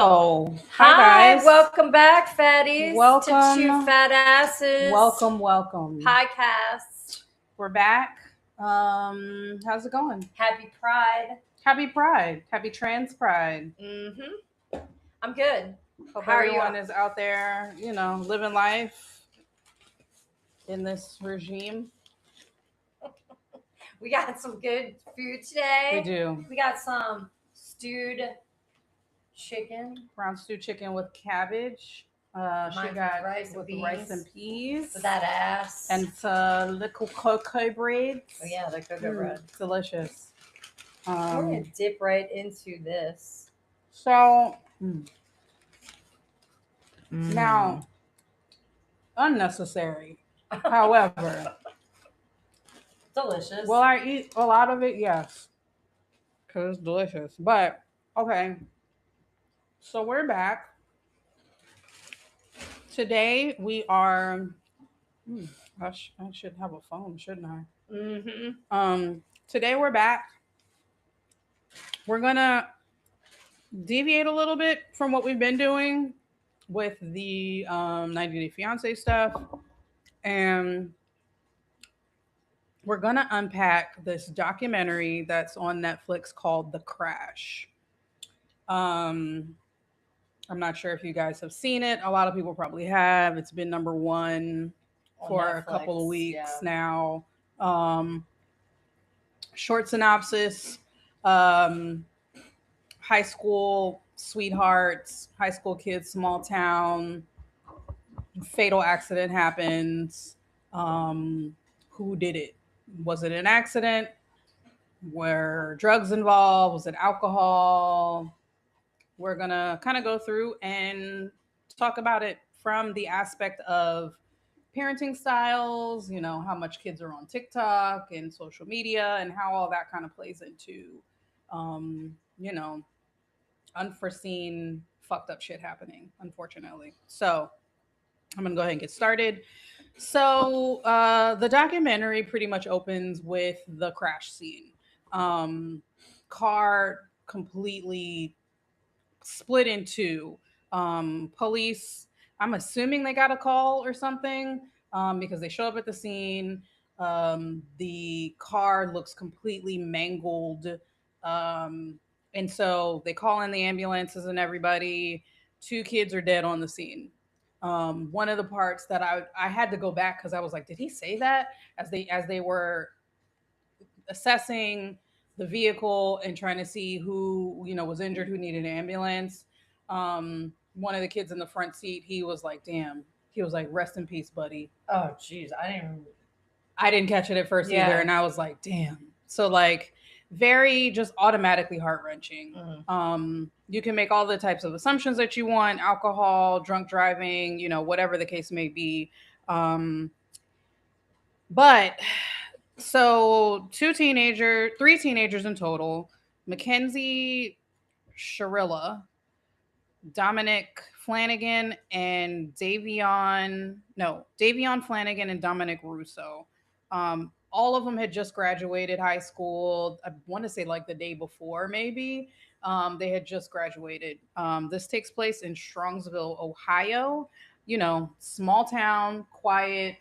So, Hi, guys. welcome back, fatties, to Two Welcome, Fat Asses welcome. podcast. We're back. How's it going? Happy Pride. Happy Pride. Happy Trans Pride. I'm good. Hope How are you? everyone is out there, living life in this regime. We got some good food We today. do. We got some stewed chicken Brown stew chicken with cabbage. She Mine's with got rice and with beans. rice and peas. with that ass. And little cocoa bread. oh yeah, the cocoa bread. Delicious. We're gonna dip right into this. So now, unnecessary. However, Delicious. will I eat a lot of it? Yes, because it's delicious. But okay, so we're back. Today we are. I should have a phone, shouldn't I? Today we're back. We're gonna deviate a little bit from what we've been doing with the 90 Day Fiance stuff, and we're gonna unpack this documentary that's on Netflix called The Crash. Um, I'm not sure if you guys have seen it. A lot of people probably have. It's been number one On for a Netflix, couple of weeks yeah. now. Short synopsis: um, high school sweethearts, high school kids, small town, fatal accident happens. Who did it? Was it an accident? Were drugs involved? Was it alcohol? We're going to kind of go through and talk about it from the aspect of parenting styles, how much kids are on TikTok and social media, and how all that kind of plays into, um, you know, unforeseen fucked up shit happening, unfortunately. So I'm going to go ahead and get started. So the documentary pretty much opens with the crash scene. Um, Car completely split in two. Police, I'm assuming they got a call or something because they show up at the scene. The car looks completely mangled. Um, and so they call in the ambulances and everybody. Two kids are dead on the scene. One of the parts that I had to go back because I was like, did he say that as they were assessing the vehicle and trying to see who was injured, who needed an ambulance. One of the kids in the front seat, he was like, "Damn," he was like, "Rest in peace, buddy." Oh jeez, I didn't. I didn't catch it at first Yeah. either, and I was like, "Damn." So like, very just automatically heart wrenching. You can make all the types of assumptions that you want: alcohol, drunk driving, whatever the case may be. But so three teenagers in total: Mackenzie Sharilla, Dominic Flanagan, and Davion Flanagan and Dominic Russo. All of them had just graduated high school. I want to say like the day before, maybe. They had just graduated. This takes place in Strongsville, Ohio. Small town, quiet,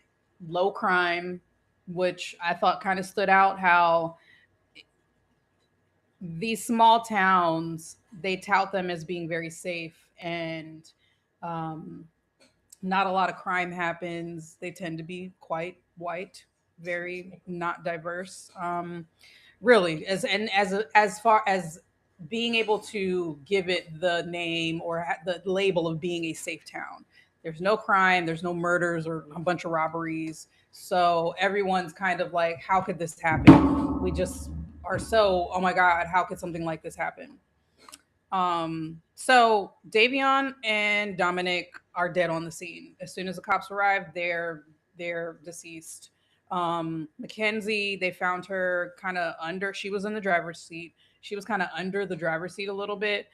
low crime, which I thought kind of stood out. How these small towns, they tout them as being very safe, and um, not a lot of crime happens. They tend to be quite white, very not diverse. Really, as far as being able to give it the name or the label of being a safe town. There's no crime, there's no murders or a bunch of robberies. So everyone's kind of like, how could this happen? We just are so, oh my God, how could something like this happen? So Davion and Dominic are dead on the scene. As soon as the cops arrive, they're deceased. Mackenzie, they found her kind of under. She was in the driver's seat. She was kind of under the driver's seat a little bit.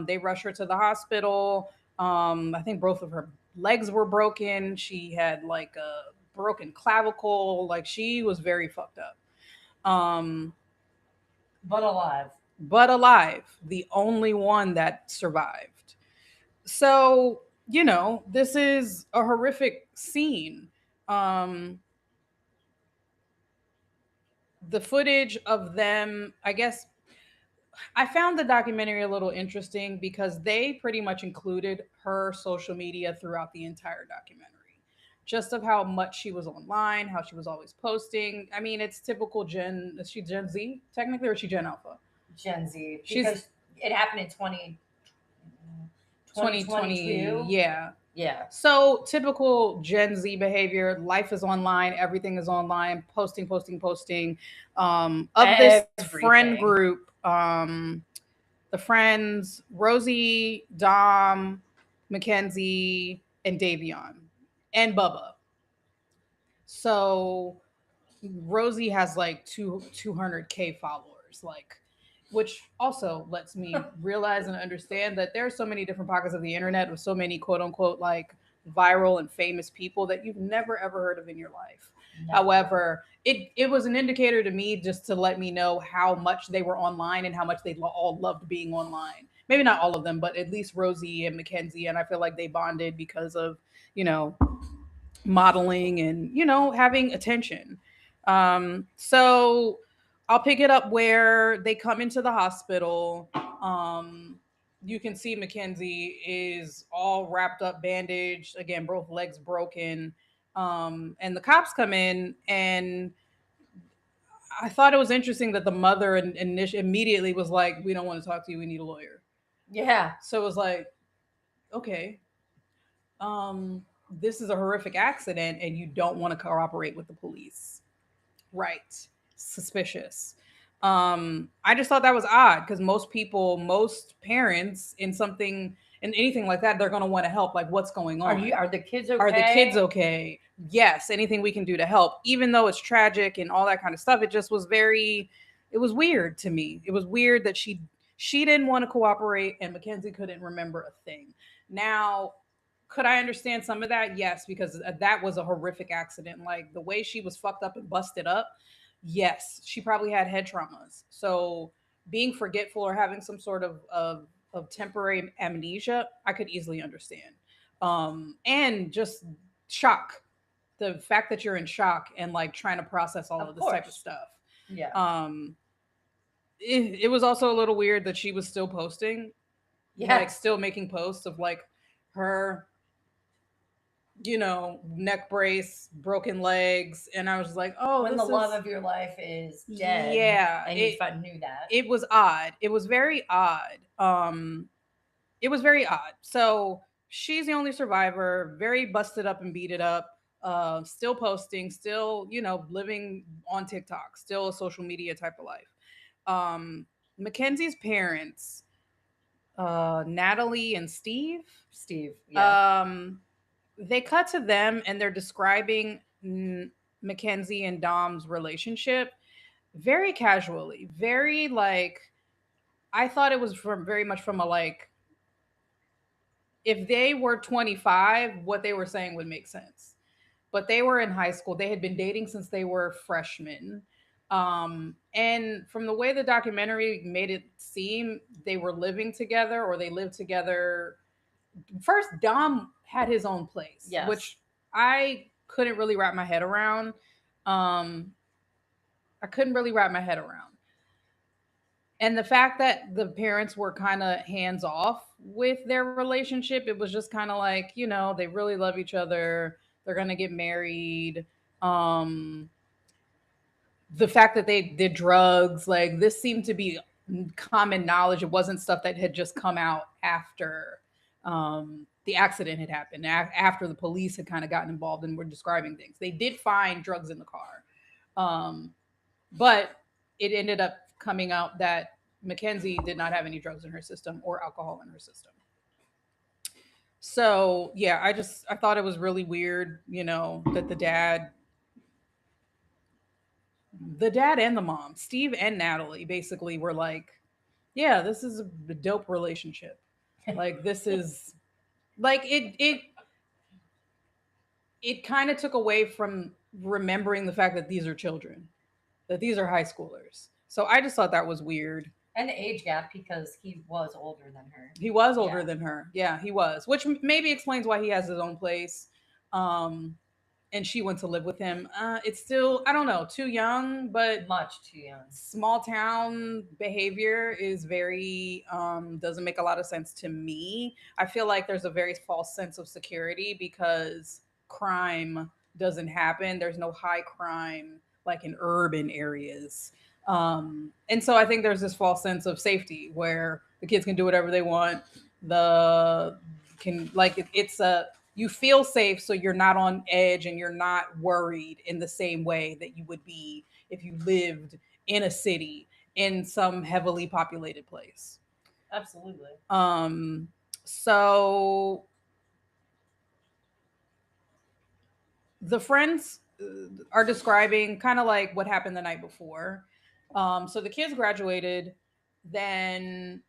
They rushed her to the hospital. I think both of her legs were broken. She had like a broken clavicle. Like she was very fucked up. Um, But alive. but alive, the only one that survived. So, this is a horrific scene. Um, the footage of them, I guess, I found the documentary a little interesting because they pretty much included her social media throughout the entire documentary. Just of how much she was online, how she was always posting. I mean, it's typical Gen. Is she Gen Z technically, or is she Gen Alpha? Gen Z, She's because it happened in 2020. 2022. Yeah. Yeah. So typical Gen Z behavior. Life is online. Everything is online. Posting, posting, posting. Of this friend Everything. group, the friends Rosie, Dom, Mackenzie, and Davion, and Bubba. So Rosie has like 200K followers, like, which also lets me realize and understand that there are so many different pockets of the internet with so many quote unquote like viral and famous people that you've never ever heard of in your life. No. However, it was an indicator to me just to let me know how much they were online and how much they all loved being online. Maybe not all of them, but at least Rosie and Mackenzie, and I feel like they bonded because of you know modeling and having attention. So I'll pick it up where they come into the hospital. You can see Mackenzie is all wrapped up, bandaged, again, both legs broken. And the cops come in, and I thought it was interesting that the mother immediately was like, "We don't want to talk to you, we need a lawyer." Yeah. So it was like, okay, this is a horrific accident and you don't want to cooperate with the police. Right. Suspicious. I just thought that was odd because most parents in anything like that, they're going to want to help. Like, what's going on? Are the kids okay? Are the kids okay? Yes, anything we can do to help, even though it's tragic and all that kind of stuff. It was weird to me. It was weird that she didn't want to cooperate and Mackenzie couldn't remember a thing. Now, could I understand some of that? Yes, because that was a horrific accident. Like the way she was fucked up and busted up. Yes, she probably had head traumas. So being forgetful or having some sort of temporary amnesia, I could easily understand. And just shock. The fact that you're in shock and like trying to process all of this type of stuff. Yeah. It was also a little weird that she was still posting, Yeah. like still making posts of like her neck brace, broken legs, and I was like, oh, when the love of your life is dead. Yeah, and you knew that. It was odd. It was very odd. It was very odd. So she's the only survivor, very busted up and beat it up. Still posting, still living on TikTok, still a social media type of life. Mackenzie's parents, Natalie and Steve. Yeah. They cut to them and they're describing Mackenzie and Dom's relationship very casually, very like I thought it was very much from a like if they were 25, what they were saying would make sense. But they were in high school. They had been dating since they were freshmen. And from the way the documentary made it seem, they were living together or they lived together. First, Dom had his own place, yes. which I couldn't really wrap my head around. I couldn't really wrap my head around. And the fact that the parents were kind of hands off with their relationship, it was just kind of like, they really love each other. They're going to get married. The fact that they did drugs, like this seemed to be common knowledge. It wasn't stuff that had just come out after the accident had happened, after the police had kind of gotten involved and were describing things. They did find drugs in the car. But it ended up coming out that Mackenzie did not have any drugs in her system or alcohol in her system. So yeah, I thought it was really weird, that the dad and the mom, Steve and Natalie, basically were like, yeah, this is a dope relationship. Like this is like it kind of took away from remembering the fact that these are children, that these are high schoolers. So I just thought that was weird. And the age gap because he was older than her. He was older Yeah. than her. Yeah, he was, which maybe explains why he has his own place. Um, and she went to live with him. It's still, I don't know, too young, but Much too young. small town behavior is very doesn't make a lot of sense to me. I feel like there's a very false sense of security because crime doesn't happen. There's no high crime like in urban areas. And so I think there's this false sense of safety where the kids can do whatever they want. The can like it's a you feel safe so you're not on edge and you're not worried in the same way that you would be if you lived in a city in some heavily populated place. Absolutely. So the friends are describing kind of like what happened the night before. So the kids graduated, then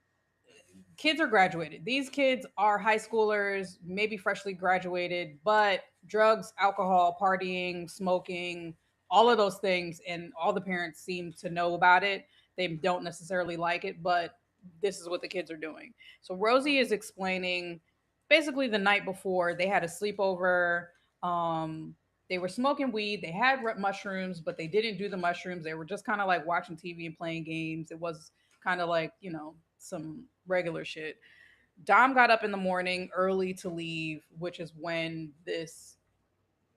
kids are graduated. These kids are high schoolers, maybe freshly graduated, but drugs, alcohol, partying, smoking, all of those things, and all the parents seem to know about it. They don't necessarily like it, but this is what the kids are doing. So Rosie is explaining basically the night before they had a sleepover. Um, they were smoking weed. They had mushrooms, but they didn't do the mushrooms. They were just kind of like watching TV and playing games. It was kind of like, some regular shit. Dom got up in the morning early to leave, which is when this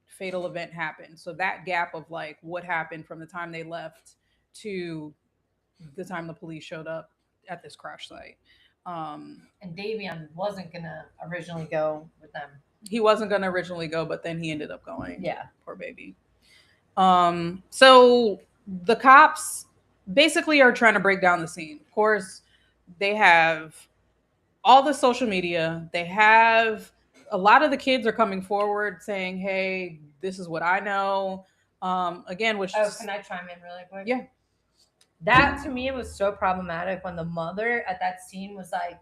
fatal event happened. So that gap of like what happened from the time they left to the time the police showed up at this crash site. And Davion wasn't gonna originally go with them. He wasn't going to originally go, but then he ended up going. Yeah. Poor baby. So the cops basically are trying to break down the scene. Of course, they have all the social media. They have a lot of the kids are coming forward saying, "Hey, this is what I know." Again, which can I chime in really quick? Yeah. That to me was so problematic when the mother at that scene was like,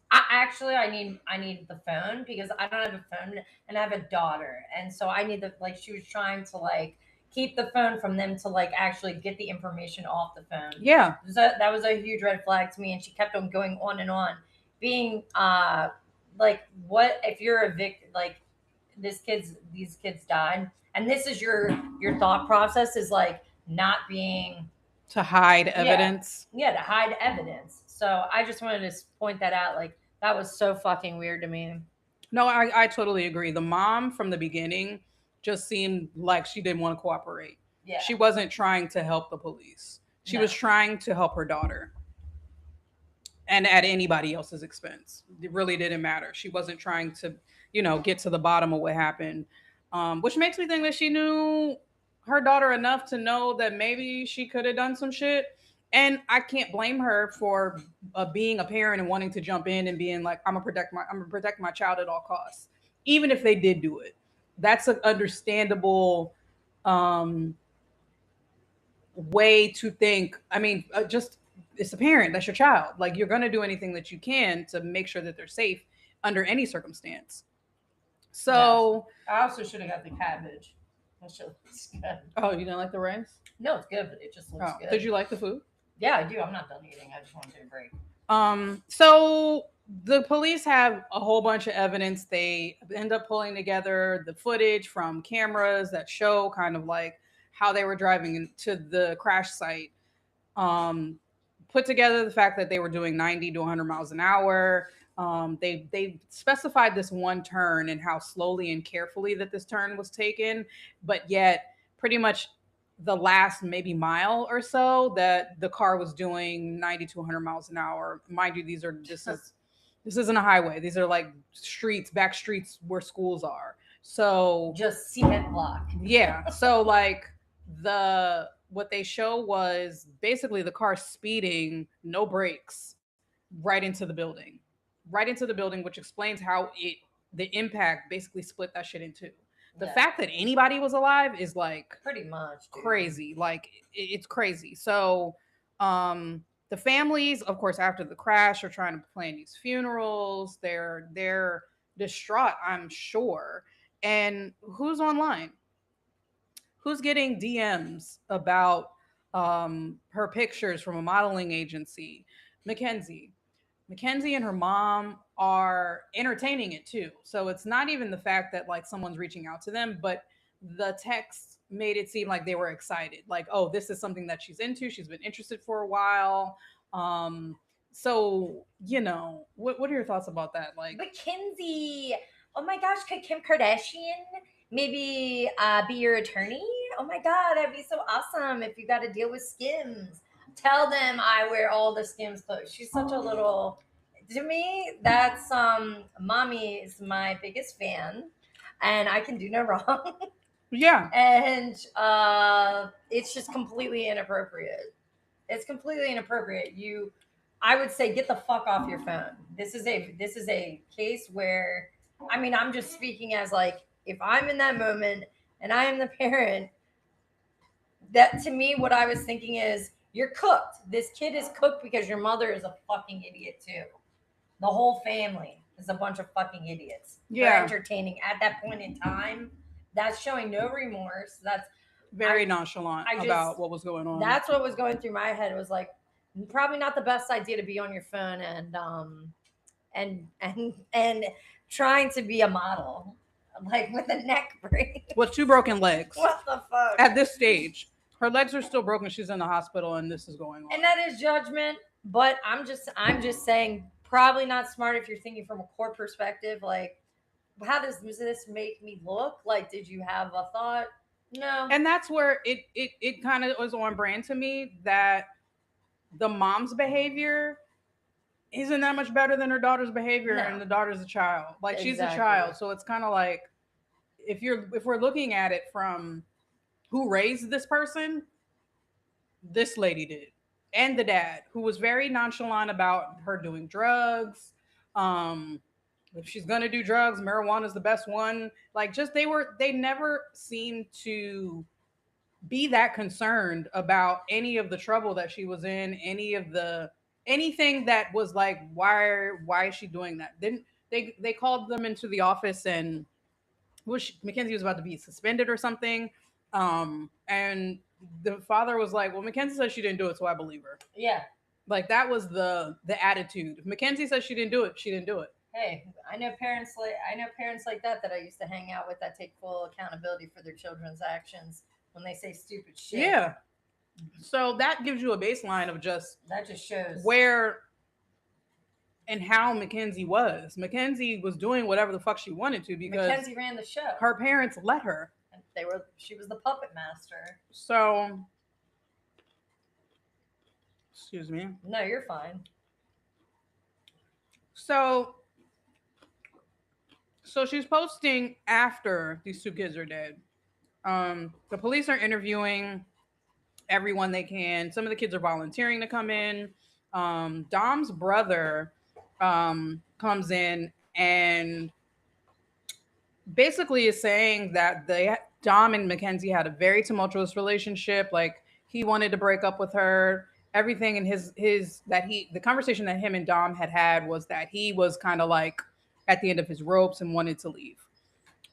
I need the phone because I don't have a phone and I have a daughter, and so I need the like she was trying to like keep the phone from them to like actually get the information off the phone. Yeah. That was a huge red flag to me, and she kept on going on, being like, what if you're a victim? Like these kids died, and this is your thought process is like not being To hide evidence. yeah, to hide evidence. So I just wanted to point that out. Like that was so fucking weird to me. No, I totally agree. The mom from the beginning just seemed like she didn't want to cooperate. Yeah. She wasn't trying to help the police. She was No. trying to help her daughter. And at anybody else's expense. It really didn't matter. She wasn't trying to, get to the bottom of what happened, which makes me think that she knew her daughter enough to know that maybe she could have done some shit. And I can't blame her for being a parent and wanting to jump in and being like, I'm gonna protect my child at all costs, even if they did do it. That's an understandable um, way to think. I mean, just it's a parent, that's your child. Like you're going to do anything that you can to make sure that they're safe under any circumstance. So, I also should have got the cabbage. That shit looks good. oh, you didn't like the rice? No, it's good, but it just looks Oh, good. did you like the food? Yeah, I do. I'm not done eating. I just want to take a break. So the police have a whole bunch of evidence. They end up pulling together the footage from cameras that show kind of like how they were driving to the crash site. Um, put together the fact that they were doing 90 to 100 miles an hour. They specified this one turn and how slowly and carefully that this turn was taken, but yet pretty much the last maybe mile or so that the car was doing 90 to 100 miles an hour. Mind you, this isn't a highway. These are like streets, back streets where schools are. So Just cement block. yeah. So like what they show was basically the car speeding, no brakes, right into the building. Right into the building, which explains how the impact basically split that shit in two. The Yeah. fact that anybody was alive is like Pretty much dude. crazy. Like it's crazy. So the families, of course, after the crash are trying to plan these funerals. They're distraught, I'm sure. And who's online? Who's getting DMs about her pictures from a modeling agency. Mackenzie. Mackenzie and her mom are entertaining it too. So it's not even the fact that like someone's reaching out to them, but the text made it seem like they were excited. Like, oh, this is something that she's into. She's been interested for a while. So what are your thoughts about that? Like, Mackenzie. Oh my gosh, could Kim Kardashian maybe be your attorney? Oh my god, that'd be so awesome if you got to deal with Skims. Tell them I wear all the Skims clothes. She's such a little. To me, that's mommy is my biggest fan, and I can do no wrong. yeah, And it's just completely inappropriate. It's completely inappropriate. I would say get the fuck off your phone. This is a case where, I mean, I'm just speaking as like if I'm in that moment and I am the parent, that to me what I was thinking is you're cooked. This kid is cooked because your mother is a fucking idiot too. The whole family is a bunch of fucking idiots. They're yeah, entertaining at that point in time. That's showing no remorse. very nonchalant I just about what was going on. That's what was going through my head. It was like probably not the best idea to be on your phone and trying to be a model like with a neck brace. With two broken legs What the fuck? at this stage. Her legs are still broken. She's in the hospital, and this is going on. And that is judgment, but I'm just saying probably not smart if you're thinking from a core perspective. Like, how does this make me look? Like, did you have a thought? No. And that's where it kind of was on brand to me that the mom's behavior isn't that much better than her daughter's behavior, No. and the daughter's a child. Like she's a Exactly. child, so it's kind of like if we're looking at it from who raised this person, this lady did, and the dad, who was very nonchalant about her doing drugs. Um, if she's gonna do drugs, marijuana is the best one. Like, just they never seemed to be that concerned about any of the trouble that she was in, anything that was like, why is she doing that? Then they called them into the office and Mackenzie was about to be suspended or something. And the father was like, well, Mackenzie says she didn't do it, so I believe her. Yeah. Like, that was the attitude. If Mackenzie says she didn't do it, she didn't do it. Hey, I know parents like that I used to hang out with that take full accountability for their children's actions when they say stupid shit. Yeah. So that gives you a baseline of just That just shows where and how Mackenzie was. Mackenzie was doing whatever the fuck she wanted to because Mackenzie ran the show. her parents let her. And she was the puppet master. So, excuse me. No, you're fine. So she's posting after these two kids are dead. The police are interviewing everyone they can. Some of the kids are volunteering to come in. Dom's brother comes in and basically is saying that Dom and Mackenzie had a very tumultuous relationship. Like, he wanted to break up with her. Everything in the conversation that him and Dom had was that he was kind of like at the end of his ropes and wanted to leave.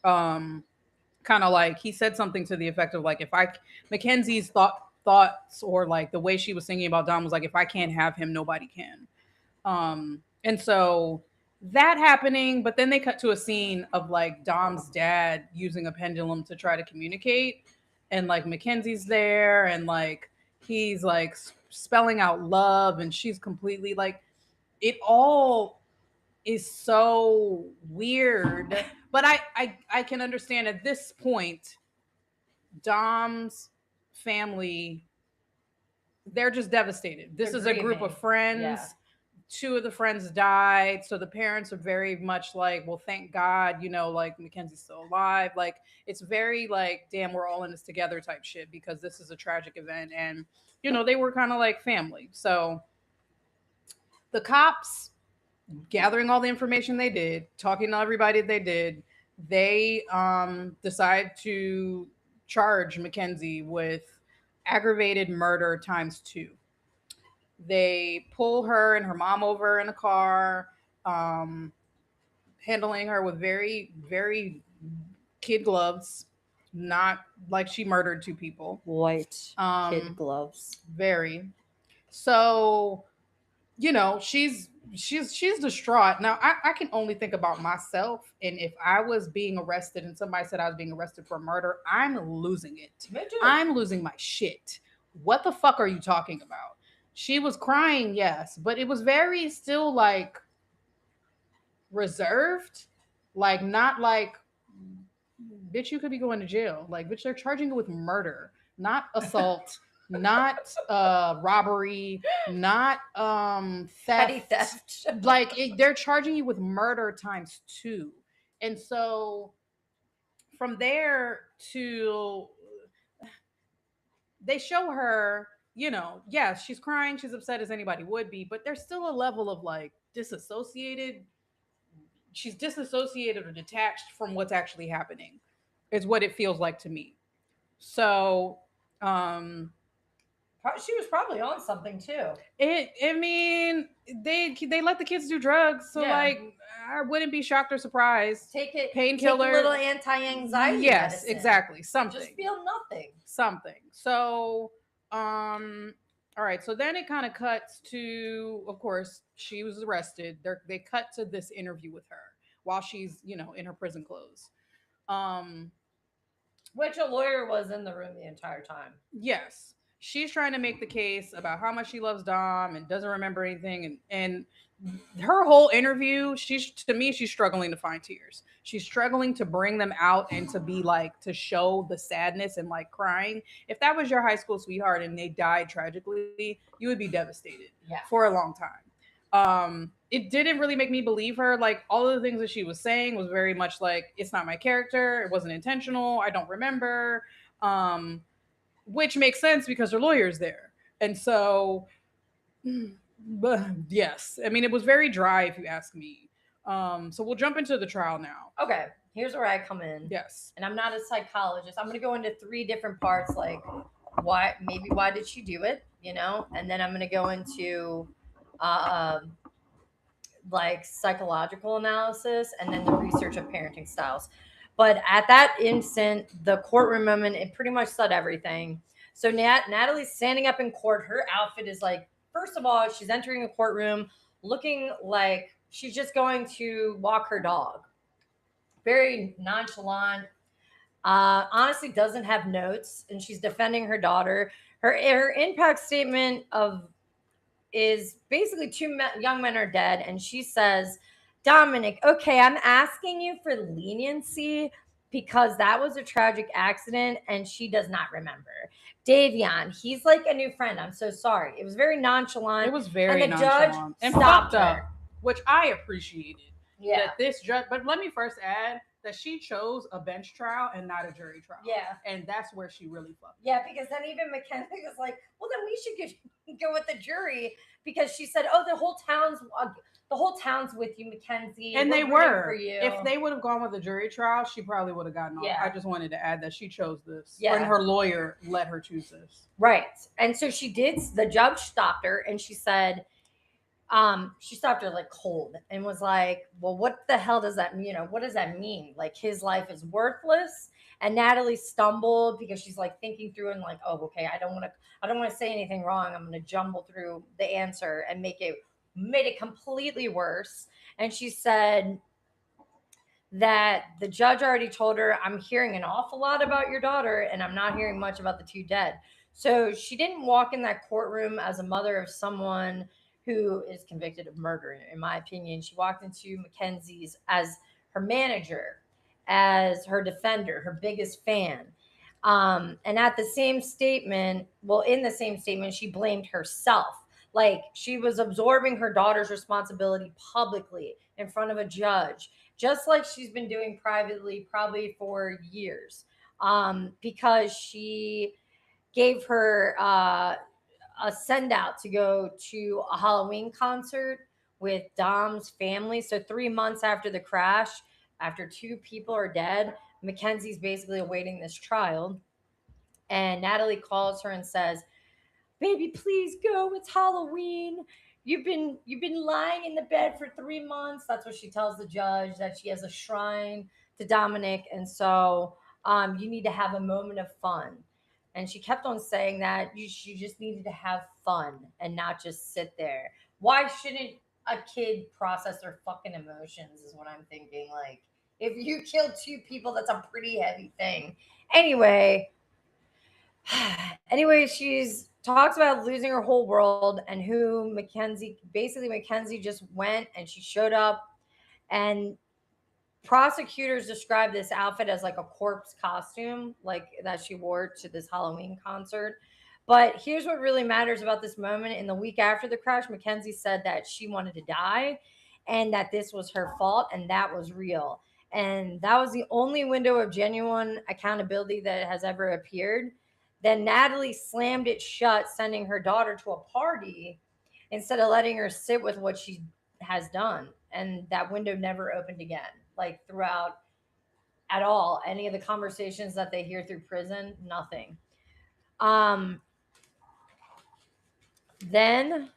Kind of like he said something to the effect of like, Mackenzie's thoughts or like the way she was thinking about Dom was like, if I can't have him, nobody can. And so that happening, but then they cut to a scene of like Dom's dad using a pendulum to try to communicate, and like Mackenzie's there, and like he's like spelling out love, and she's completely like, it all is so weird. But I can understand at this point, Dom's family, they're just devastated. This They're is a group grieving. of friends. Yeah. Two of the friends died, so the parents are very much like, well, thank God, like Mackenzie's still alive. Like, it's very like, damn, we're all in this together type shit, because this is a tragic event, and they were kind of like family. So the cops, gathering all the information they did, talking to everybody they decide to charge Mackenzie with aggravated murder ×2. They pull her and her mom over in a car, handling her with very, very kid gloves, not like she murdered 2 people. White kid Um, gloves. very. So, she's distraught. Now, I can only think about myself, and if I was being arrested and somebody said I was being arrested for murder, I'm losing it. Me too. I'm losing my shit. What the fuck are you talking about? She was crying, yes, but it was very still like reserved, like not like, bitch, you could be going to jail. Like, bitch, they're charging you with murder, not assault, not robbery, not Petty theft. theft. Like they're charging you with murder times 2. And so from there to they show her, yeah, she's crying, she's upset as anybody would be, but there's still a level of like disassociated. She's disassociated or detached from what's actually happening, is what it feels like to me. So, She was probably on something too. I mean, they let the kids do drugs, so Yeah. like I wouldn't be shocked or surprised. Take it. Painkiller. Take a little anti-anxiety. Yes, medicine. exactly. Something. Just feel nothing. Something. So, all right. So then it kind of cuts to, of course, she was arrested. They cut to this interview with her while she's, in her prison clothes. Which a lawyer was in the room the entire time. Yes, she's trying to make the case about how much she loves Dom and doesn't remember anything, and her whole interview, she's struggling to find tears. She's struggling to bring them out and to be like to show the sadness and like crying. If that was your high school sweetheart and they died tragically, you would be devastated for a long time. It didn't really make me believe her. Like all of the things that she was saying was very much like, it's not my character, it wasn't intentional, I don't remember. Which makes sense because her lawyer's there. And so yes, I mean it was very dry if you ask me. So we'll jump into the trial now. Okay, here's where I come in. Yes. And I'm not a psychologist. I'm going to go into 3 different parts, like why did she do it, and then I'm going to go into like psychological analysis and then the research of parenting styles. But at that instant, the courtroom moment, it pretty much said everything. So Natalie's standing up in court. Her outfit is like, first of all, she's entering a courtroom looking like she's just going to walk her dog. Very nonchalant. Honestly, doesn't have notes, and she's defending her daughter. Her impact statement is basically 2 young men are dead, and she says, Dominic, okay, I'm asking you for leniency because that was a tragic accident and she does not remember. Davion, he's like a new friend. I'm so sorry. It was very nonchalant. It was very and the nonchalant judge and stopped fucked up, her. which I appreciated. Yeah. That this judge, but let me first add that she chose a bench trial and not a jury trial. Yeah. And that's where she really fucked. Yeah, because then even Mackenzie was like, well, then we should go with the jury, because she said, oh, the whole town's with you, Mackenzie. And We're they rooting were. for you. If they would have gone with the jury trial, she probably would have gotten off. Yeah. I just wanted to add that she chose this. Yeah. And her lawyer let her choose this. Right. And so she did. The judge stopped her and she said, she stopped her like cold and was like, well, what the hell does that mean? What does that mean? Like his life is worthless. And Natalie stumbled because she's like thinking through and like, oh, okay, I don't want to say anything wrong. I'm going to jumble through the answer and made it completely worse. And she said that the judge already told her, I'm hearing an awful lot about your daughter and I'm not hearing much about the 2 dead. So she didn't walk in that courtroom as a mother of someone who is convicted of murder, in my opinion. She walked into Mackenzie's as her manager, as her defender, her biggest fan. And at the same statement, in the same statement, she blamed herself. Like she was absorbing her daughter's responsibility publicly in front of a judge, just like she's been doing privately probably for years, because she gave her a send out to go to a Halloween concert with Dom's family. So 3 months after the crash, after 2 people are dead, Mackenzie's basically awaiting this trial. And Natalie calls her and says, baby, please go. It's Halloween. You've been lying in the bed for 3 months. That's what she tells the judge, that she has a shrine to Dominic. And so You need to have a moment of fun. And she kept on saying that you just needed to have fun and not just sit there. Why shouldn't a kid process their fucking emotions? Is what I'm thinking. Like, if you kill two people, that's a pretty heavy thing. Anyway, anyway, she's talks about losing her whole world and who Mackenzie just went and she showed up and prosecutors describe this outfit as like a corpse costume, like that she wore to this Halloween concert. But here's what really matters about this moment. In the week after the crash, Mackenzie said that she wanted to die and that this was her fault and that was real. And that was the only window of genuine accountability that has ever appeared. Then Natalie slammed it shut, sending her daughter to a party instead of letting her sit with what she has done. And that window never opened again, like throughout at all. Any of the conversations that they hear through prison, nothing. Um, then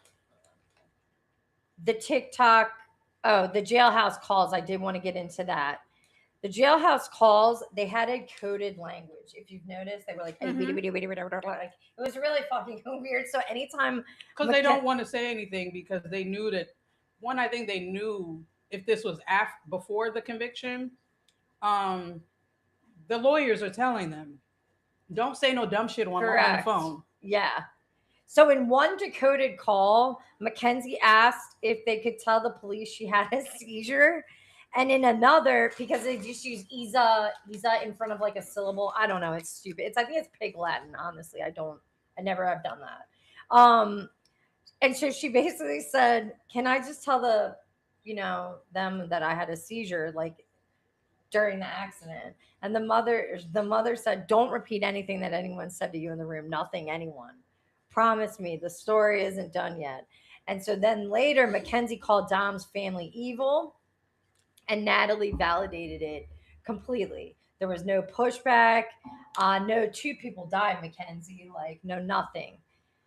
the TikTok, the jailhouse calls. I did want to get into that. The jailhouse calls, they had a coded language. If you've noticed, they were like, like it was really fucking weird. So anytime, because they don't want to say anything because they knew that one. I think they knew if this was before the conviction, the lawyers are telling them, don't say no dumb shit on the phone. Yeah. So in one decoded call, Mackenzie asked if they could tell the police she had a seizure. And in another, because they just use Isa in front of like a syllable. I don't know. It's stupid. I think it's Pig Latin, honestly. I never have done that. And so she basically said, can I just tell them that I had a seizure, like during the accident? And the mother said, don't repeat anything that anyone said to you in the room. Nothing, anyone. Promise me the story isn't done yet. And so then later, Mackenzie called Dom's family evil, and Natalie validated it completely. There was no pushback. No two people died, Mackenzie. Like, no, nothing.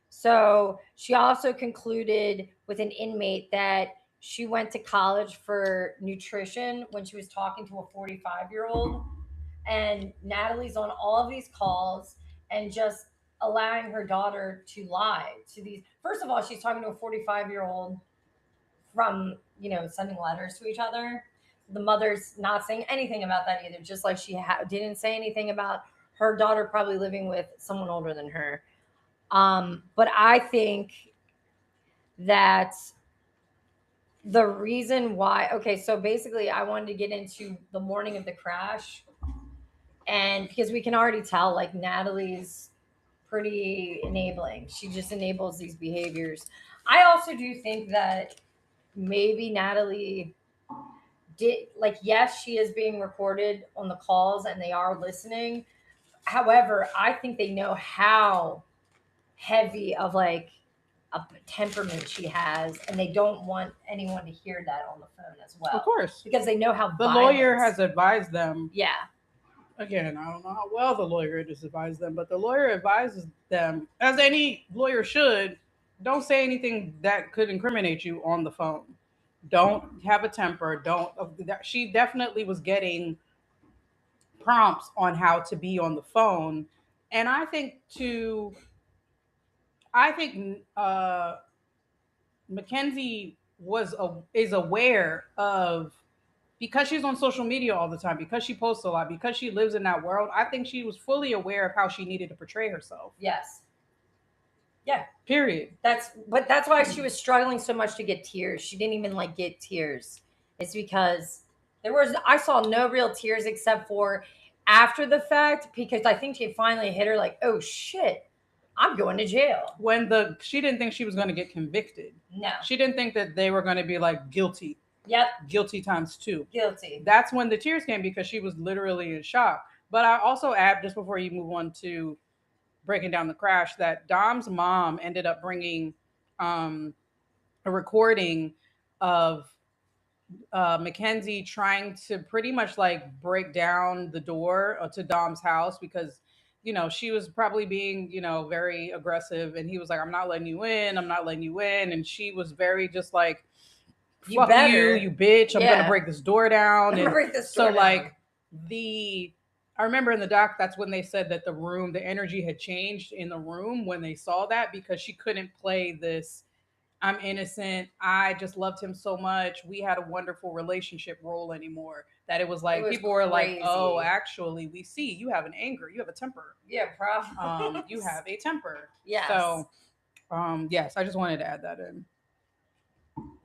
So she also concluded with an inmate that she went to college for nutrition when she was talking to a 45-year-old. And Natalie's on all of these calls and just allowing her daughter to lie to these. First of all, she's talking to a 45-year-old from, sending letters to each other. The mother's not saying anything about that either, just like she didn't say anything about her daughter probably living with someone older than her. But I think that the reason why, okay, so basically I wanted to get into the morning of the crash, and because we can already tell, like, Natalie's pretty enabling. She just enables these behaviors. I also do think that maybe Natalie did, like, yes, she is being recorded on the calls and they are listening. However, I think they know how heavy of like a temperament she has, and they don't want anyone to hear that on the phone as well. Of course, because they know how the lawyer has advised them. Yeah. Again, I don't know how well the lawyer just advised them, but the lawyer advises them, as any lawyer should, don't say anything that could incriminate you on the phone. Don't have a temper. Don't. She definitely was getting prompts on how to be on the phone, and I think Mackenzie is aware of, because she's on social media all the time, because she posts a lot, because she lives in that world. I think she was fully aware of how she needed to portray herself. Yes. Yeah. Period. That's why she was struggling so much to get tears. She didn't even like get tears. It's because I saw no real tears except for after the fact, because I think she finally hit her like, oh shit, I'm going to jail. She didn't think she was going to get convicted. No. She didn't think that they were going to be like guilty. Yep. Guilty times 2. Guilty. That's when the tears came, because she was literally in shock. But I also add, just before you move on to breaking down the crash, that Dom's mom ended up bringing a recording of Mackenzie trying to pretty much like break down the door to Dom's house, because she was probably being very aggressive, and he was like, I'm not letting you in, and she was very just like, fuck you bitch, I'm gonna break this door down. And break this door down. Like I remember in the doc, that's when they said that the energy had changed in the room when they saw that because she couldn't play this I'm innocent. I just loved him so much. We had a wonderful relationship role anymore. That it was It like was people were like, "Oh, crazy. actually, we see you have an anger. You have a temper. Yeah, probably. You have a temper." Yes. So, yes, I just wanted to add that in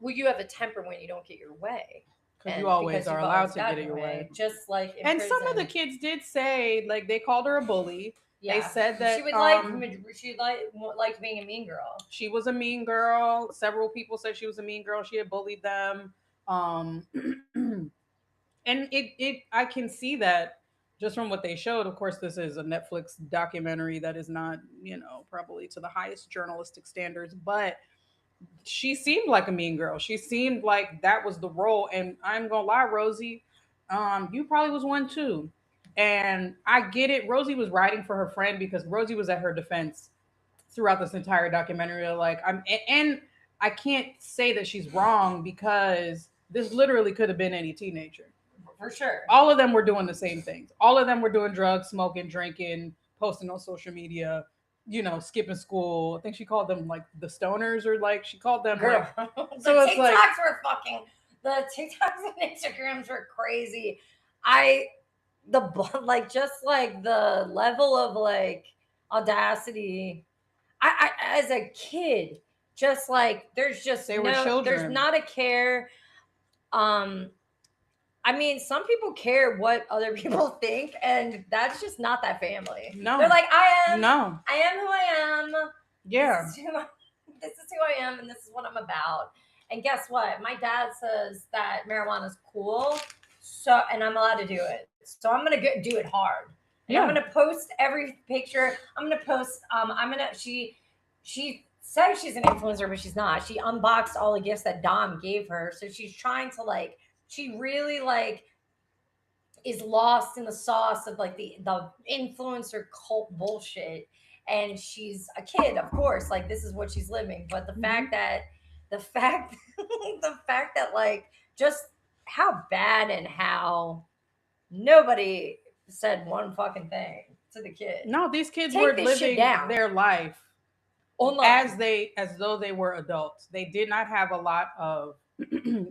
Well, you have a temper when you don't get your way. because you And always because are you've allowed always to get gotten it your way. just like in And prison. some of the kids did say, like, they called her a bully. They Yeah. said that she would liked being a mean girl. she was a mean girl. Several people said she was a mean girl. She had bullied them. Um, and I can see that just from what they showed. Of course, this is a Netflix documentary that is not, probably to the highest journalistic standards, but she seemed like a mean girl. She seemed like that was the role. And I'm gonna lie, Rosie, you probably was one too. And I get it. Rosie was writing for her friend because Rosie was at her defense throughout this entire documentary. Like, and I can't say that she's wrong because this literally could have been any teenager. For sure. All of them were doing the same things. All of them were doing drugs, smoking, drinking, posting on social media, skipping school. I think she called them like the stoners, or like she called them Girl. like. the So it's TikToks like were fucking. The TikToks and Instagrams were crazy. Just like the level of like audacity. I as a kid, just like there's just They were there's children. not a care. I mean, some people care what other people think, and that's just not that family. No. They're like, I am No. who I am. Yeah. This is who I am, and this is what I'm about. And guess what? My dad says that marijuana is cool, and I'm allowed to do it. So I'm gonna do it hard. And I'm gonna post every picture. I'm gonna post. She says she's an influencer, but she's not. She unboxed all the gifts that Dom gave her, so she's trying to like. She really like is lost in the sauce of like the influencer cult bullshit. And she's a kid, of course, like this is what she's living. But the fact that the fact like just how bad and how nobody said one fucking thing to the kid. No, these kids were living their life as though they were adults. They did not have a lot of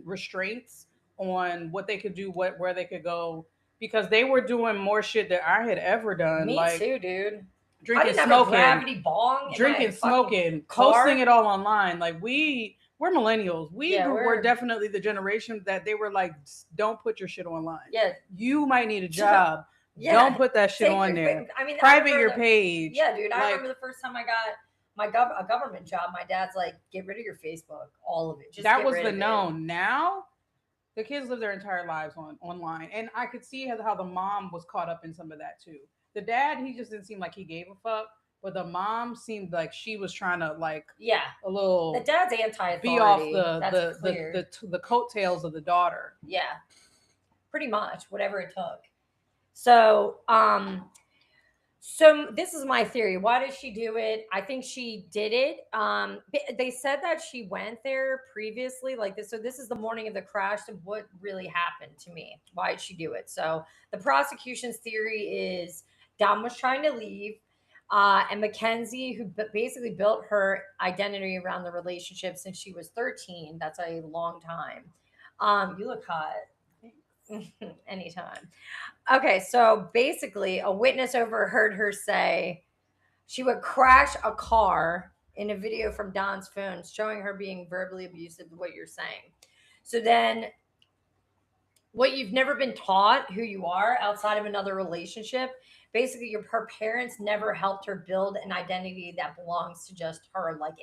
restraints on what they could do, where they could go, because they were doing more shit that I had ever done. Me like too, dude. Drinking, smoking, gravity bong, drinking, smoking, posting it all online. Like we're millennials. We were definitely the generation that they were like, don't put your shit online. Yeah, you might need a job. Yeah. Don't put that shit on there. I mean, private your page. Yeah, dude. I remember the first time I got a government job. My dad's like, get rid of your Facebook, all of it. Just that was the known. Now, the kids live their entire lives online, and I could see how the mom was caught up in some of that too. The dad, he just didn't seem like he gave a fuck, but the mom seemed like she was trying to like a little. The dad's anti-authority. Be off the coattails of the daughter. Yeah, pretty much whatever it took. So this is my theory. Why did she do it? I think she did it. They said that she went there previously, like this. So this is the morning of the crash. And what really happened to me? Why did she do it? So the prosecution's theory is Dom was trying to leave, and Mackenzie, who basically built her identity around the relationship since she was 13. That's a long time. You look hot. Anytime. Okay, so basically, a witness overheard her say she would crash a car in a video from Don's phone showing her being verbally abusive, what you're saying. So then, what you've never been taught who you are outside of another relationship, basically, her parents never helped her build an identity that belongs to just her, like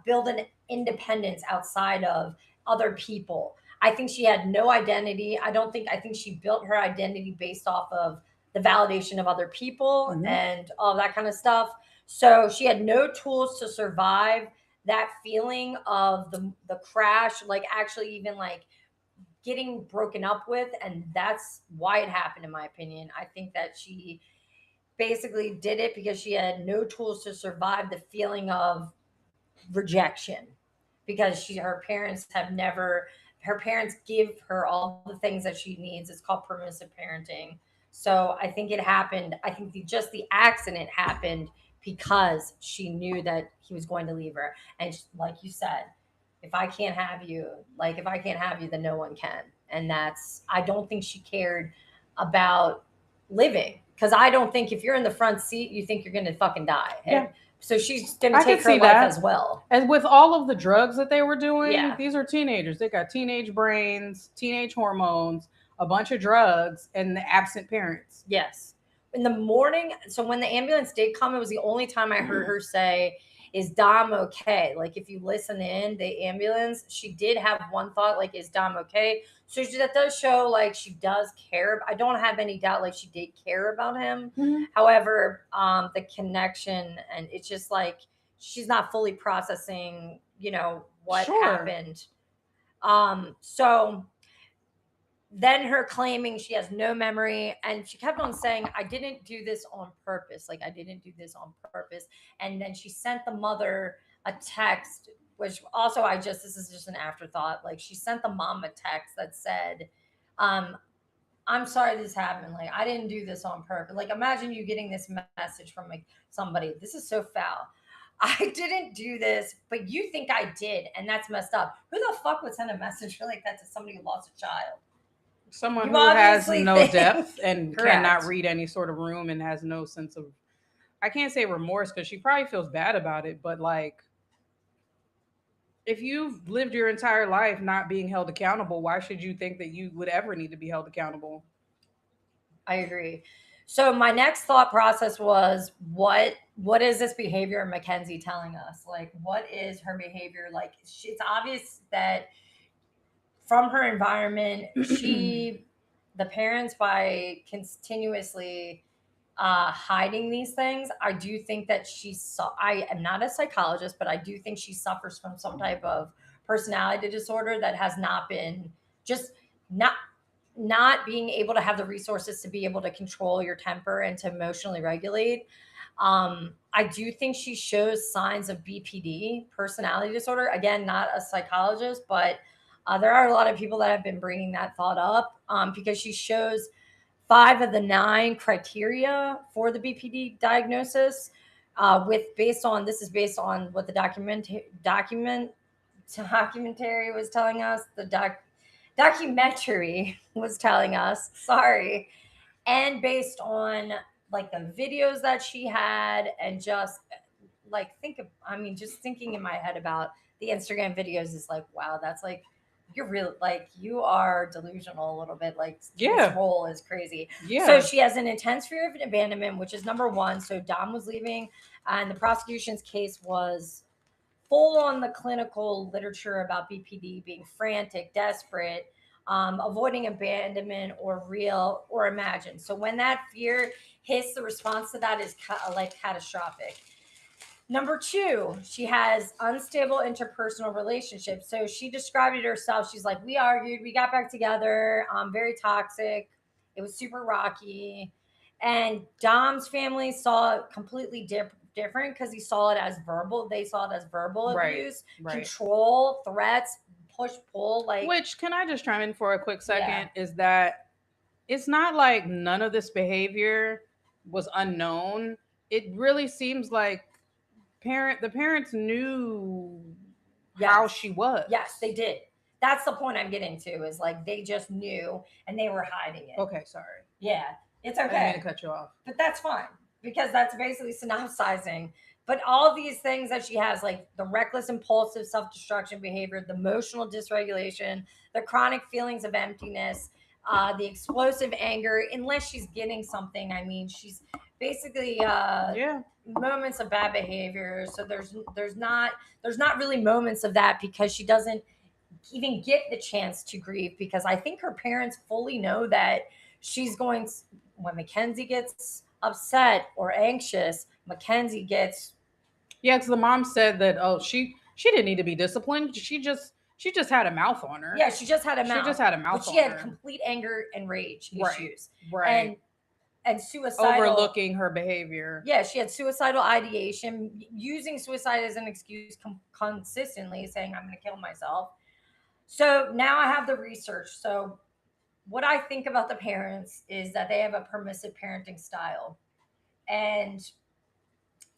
build an independence outside of other people. I think she had no identity. I think she built her identity based off of the validation of other people and all that kind of stuff. So she had no tools to survive that feeling of the crash, like actually even like getting broken up with. And that's why it happened, in my opinion. I think that she basically did it because she had no tools to survive the feeling of rejection, because her parents give her all the things that she needs. It's called permissive parenting. So I think it happened. I think just the accident happened because she knew that he was going to leave her. And like you said, if I can't have you, like if I can't have you, then no one can. And I don't think she cared about living, because I don't think if you're in the front seat, you think you're going to fucking die. Yeah. So she's going to I take could her see life that. as well. And with all of the drugs that they were doing, Yeah. these are teenagers. They got teenage brains, teenage hormones, a bunch of drugs, and the absent parents. Yes. In the morning, so when the ambulance did come, it was the only time I heard her say, "Is Dom okay?" Like, if you listen in the ambulance, she did have one thought, like, "Is Dom okay?" So that does show, like, she does care. I don't have any doubt, like, she did care about him. Mhm. However, the connection, and it's just like she's not fully processing, what Sure. happened. So then her claiming she has no memory, and she kept on saying, "I didn't do this on purpose, like I didn't do this on purpose." And then she sent the mother a text, which also this is just an afterthought, like she sent the mom a text that said, "I'm sorry this happened, like I didn't do this on purpose." Like, imagine you getting this message from like somebody, "This is so foul, I didn't do this, but you think I did, and that's messed up." Who the fuck would send a message like that to somebody who lost a child? Someone You who has obviously no think- depth and Correct. cannot read any sort of room and has no sense of, I can't say remorse because she probably feels bad about it, but like, if you've lived your entire life not being held accountable, why should you think that you would ever need to be held accountable? I agree. So my next thought process was, what is this behavior Mackenzie telling us? Like, what is her behavior? Like, it's obvious that from her environment, the parents, by continuously hiding these things, I do think that I am not a psychologist, but I do think she suffers from some type of personality disorder that has not been just not being able to have the resources to be able to control your temper and to emotionally regulate. I do think she shows signs of BPD, personality disorder. Again, not a psychologist, but there are a lot of people that have been bringing that thought up, because she shows 5 of the 9 criteria for the BPD diagnosis. This is based on what the documentary was telling us. Documentary was telling us. Sorry. And based on like the videos that she had, and just like just thinking in my head about the Instagram videos is like, wow, that's like, you're really, like, you are delusional a little bit. Like, Yeah. this role is crazy. Yeah. So she has an intense fear of abandonment, which is number 1. So Dom was leaving, and the prosecution's case was full on the clinical literature about BPD being frantic, desperate, avoiding abandonment or real or imagined. So when that fear hits, the response to that is catastrophic. Number 2, she has unstable interpersonal relationships. So she described it herself. She's like, "We argued, we got back together, very toxic. It was super rocky." And Dom's family saw it completely different, because he saw it as verbal. They saw it as verbal Right, abuse, right. control, threats, push, pull. Like, Which, can I just chime in for a quick second? Yeah. Is that it's not like none of this behavior was unknown. It really seems like the parents knew how Yes. she was. Yes, they did. That's the point I'm getting to, is like they just knew and they were hiding it. Okay, sorry. Yeah, it's I didn't mean okay. to cut you off. But that's fine, because that's basically synopsizing. But all these things that she has, like the reckless, impulsive self-destruction behavior, the emotional dysregulation, the chronic feelings of emptiness, the explosive anger, unless she's getting something. I mean, she's basically Yeah. moments of bad behavior. So there's not really moments of that, because she doesn't even get the chance to grieve, because I think her parents fully know that she's going to, when Mackenzie gets upset or anxious, Mackenzie gets. Yeah, because the mom said that, she didn't need to be disciplined. She just had a mouth on her. Yeah, she just had a mouth. She just had a mouth But on she had her. complete anger and rage Right, issues. right. And suicidal. Overlooking her behavior. Yeah, she had suicidal ideation, using suicide as an excuse consistently, saying, "I'm going to kill myself." So now I have the research. So what I think about the parents is that they have a permissive parenting style. And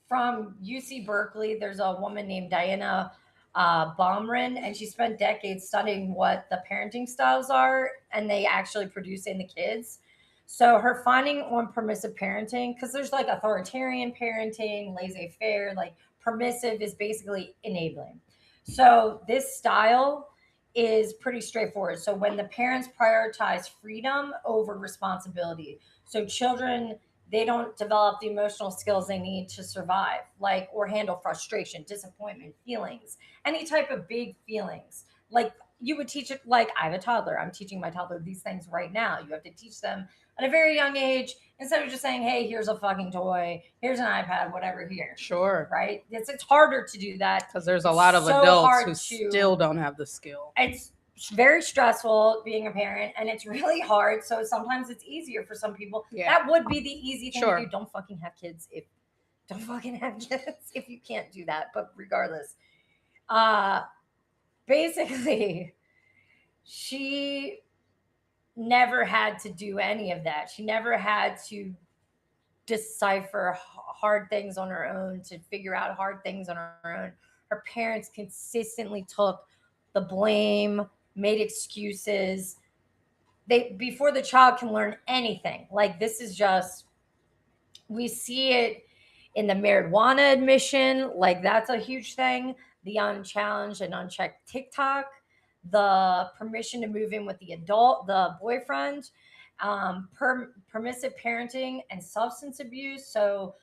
from UC Berkeley, there's a woman named Diana Baumrin, and she spent decades studying what the parenting styles are, and they actually produce in the kids. So her finding on permissive parenting, because there's like authoritarian parenting, laissez-faire, like permissive is basically enabling. So this style is pretty straightforward. So when the parents prioritize freedom over responsibility, so children, they don't develop the emotional skills they need to survive, like, or handle frustration, disappointment, feelings, any type of big feelings. Like you would teach it, like I have a toddler. I'm teaching my toddler these things right now. You have to teach them at a very young age instead of just saying, hey, here's a fucking toy, here's an iPad, whatever, here. Sure. Right? It's harder to do that. Because there's a It's lot of so adults hard who to- still don't have the skill. It's very stressful being a parent, and it's really hard. So sometimes it's easier for some people. Yeah. That would be the easy thing Sure. to do. Don't fucking have kids if you can't do that. But regardless, basically, she never had to do any of that. She never had to decipher hard things on her own, to figure out hard things on her own. Her parents consistently took the blame, made excuses. They, before the child can learn anything. Like, this is just, we see it in the marijuana admission, like that's a huge thing. The unchallenged and unchecked TikTok, the permission to move in with the boyfriend, permissive parenting and substance abuse. So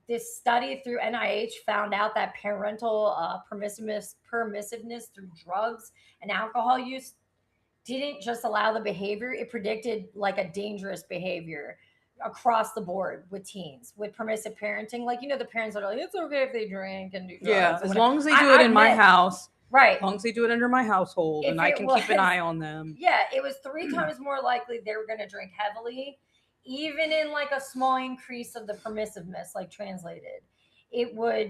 this study through NIH found out that parental permissiveness through drugs and alcohol use didn't just allow the behavior, it predicted like a dangerous behavior across the board with teens with permissive parenting. Like, the parents that are like, it's okay if they drink and do drugs. Yeah, as whatever. long as they do it in my house. Right. As long as they do it under my household, If and I it can keep an was- eye on them. Yeah, it was 3 times more likely they were going to drink heavily, even in like a small increase of the permissiveness, like translated. It would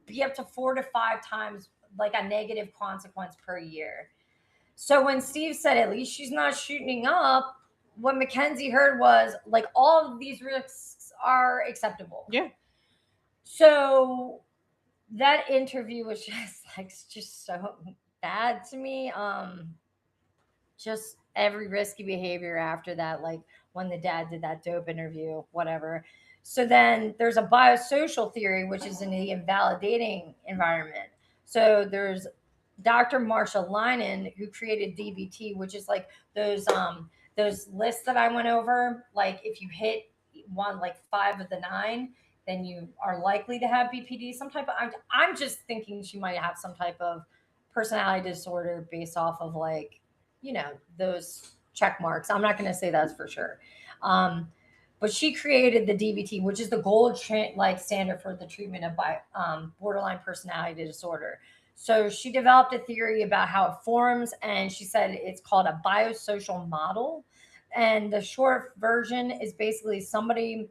be up to 4 to 5 times like a negative consequence per year. So when Steve said, at least she's not shooting up, what Mackenzie heard was like, all of these risks are acceptable. Yeah. So that interview was just so bad to me. Just every risky behavior after that, like when the dad did that dope interview, whatever. So then there's a biosocial theory, which is in the invalidating environment. So there's Dr. Marsha Linehan, who created DBT, which is like those lists that I went over. Like if you hit one, like 5 of the 9, then you are likely to have BPD. Some type of, I'm just thinking she might have some type of personality disorder based off of like, those check marks. I'm not going to say that's for sure. But she created the DBT, which is the gold standard for the treatment of borderline personality disorder. So she developed a theory about how it forms, and she said it's called a biosocial model. And the short version is basically somebody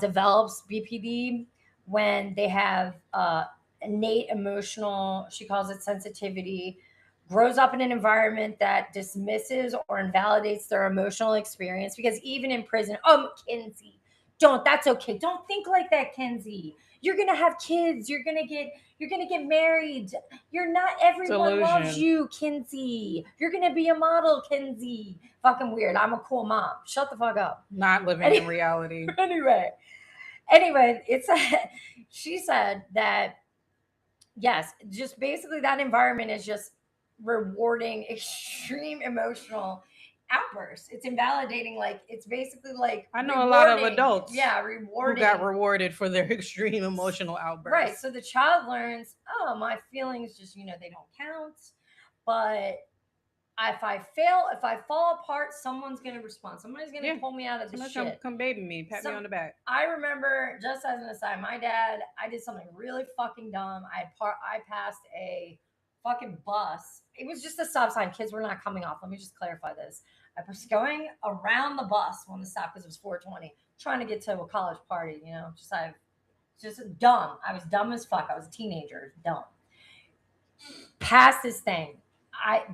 develops BPD when they have innate emotional, she calls it sensitivity, grows up in an environment that dismisses or invalidates their emotional experience. Because even in prison, Kinsey, that's okay. Don't think like that, Kinsey. You're gonna have kids. You're gonna get married. You're not everyone loves you, Kinsey. You're gonna be a model, Kinsey. Fucking weird. I'm a cool mom. Shut the fuck up. Not living in reality. Anyway, she said that yes, just basically that environment is just rewarding extreme emotional outbursts. It's invalidating. Like, it's basically like, I know a lot of adults rewarding, who got rewarded for their extreme emotional outbursts. Right. So the child learns, my feelings just, they don't count. But if I fall apart, someone's going to respond. Somebody's going to pull me out of the shit. Come baby me, pat me on the back. I remember, just as an aside, my dad, I did something really fucking dumb. I passed a fucking bus. It was just a stop sign. Kids were not coming off. Let me just clarify this. I was going around the bus when the stop, because it was 4:20, trying to get to a college party, just dumb. I was dumb as fuck. I was a teenager, dumb. Past this thing,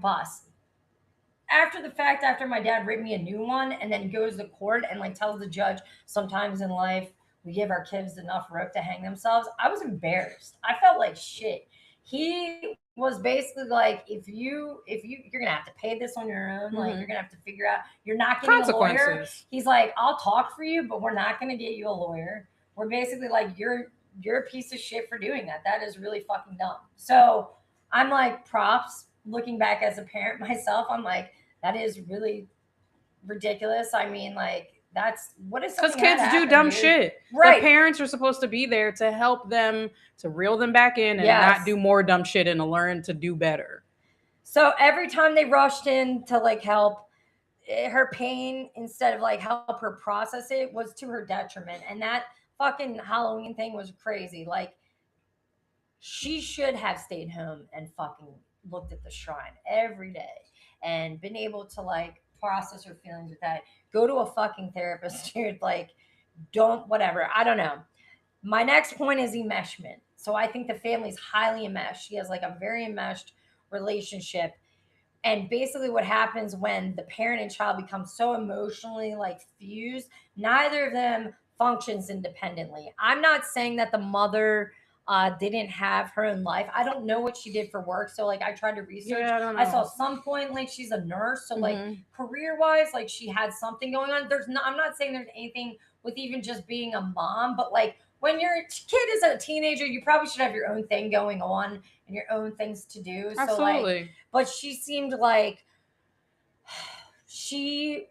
bus. after the fact, after my dad written me a new one and then goes to court and like tells the judge, sometimes in life we give our kids enough rope to hang themselves. I was embarrassed. I felt like shit. He was basically like, you're gonna have to pay this on your own. Like you're gonna have to figure out. You're not getting a lawyer. Consequences. He's like, I'll talk for you, but we're not gonna get you a lawyer. We're basically like, you're a piece of shit for doing that. That is really fucking dumb. So I'm like, props. Looking back as a parent myself, I'm like, that is really ridiculous. I mean, like, that's what is Because something had kids to do happen, dumb dude? shit. Right. The parents are supposed to be there to help them, to reel them back in and Yes. not do more dumb shit and to learn to do better. So every time they rushed in to like help, her pain, instead of like help her process it, was to her detriment. And that fucking Halloween thing was crazy. Like, she should have stayed home and fucking looked at the shrine every day and been able to like process her feelings with that. Go to a fucking therapist, dude. Like, don't, whatever. I don't know. My next point is enmeshment. So I think the family's highly enmeshed. She has like a very enmeshed relationship. And basically what happens when the parent and child become so emotionally like fused, neither of them functions independently. I'm not saying that the mother didn't have her own life. I don't know what she did for work. So like I tried to research. Yeah, I don't I saw know. some point like she's a nurse. So like Mhm. career wise, like she had something going on. There's not, I'm not saying there's anything with even just being a mom, but like when your kid is a teenager, you probably should have your own thing going on and your own things to do. So like, Absolutely. but she seemed like she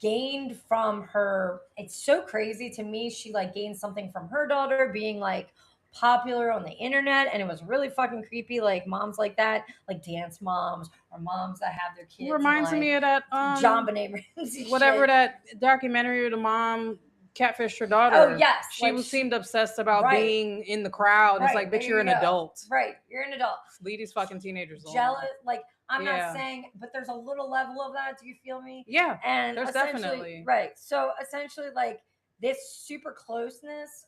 gained from her, it's so crazy to me, she like gained something from her daughter being like popular on the internet, and it was really fucking creepy. Like moms like that, like dance moms or moms that have their kids Reminds in me like of that John Benet Ramsey whatever shit. that documentary of the mom catfished her daughter. Oh yes, She like was seemed obsessed about right. being in the crowd. It's Right, like, bitch, there you're you an go. adult. Right, you're an adult. Leave these fucking teenagers alone. Jealous, like I'm Yeah. not saying, but there's a little level of that. Do you feel me? Yeah, And there's essentially, definitely. right. So essentially, like this super closeness,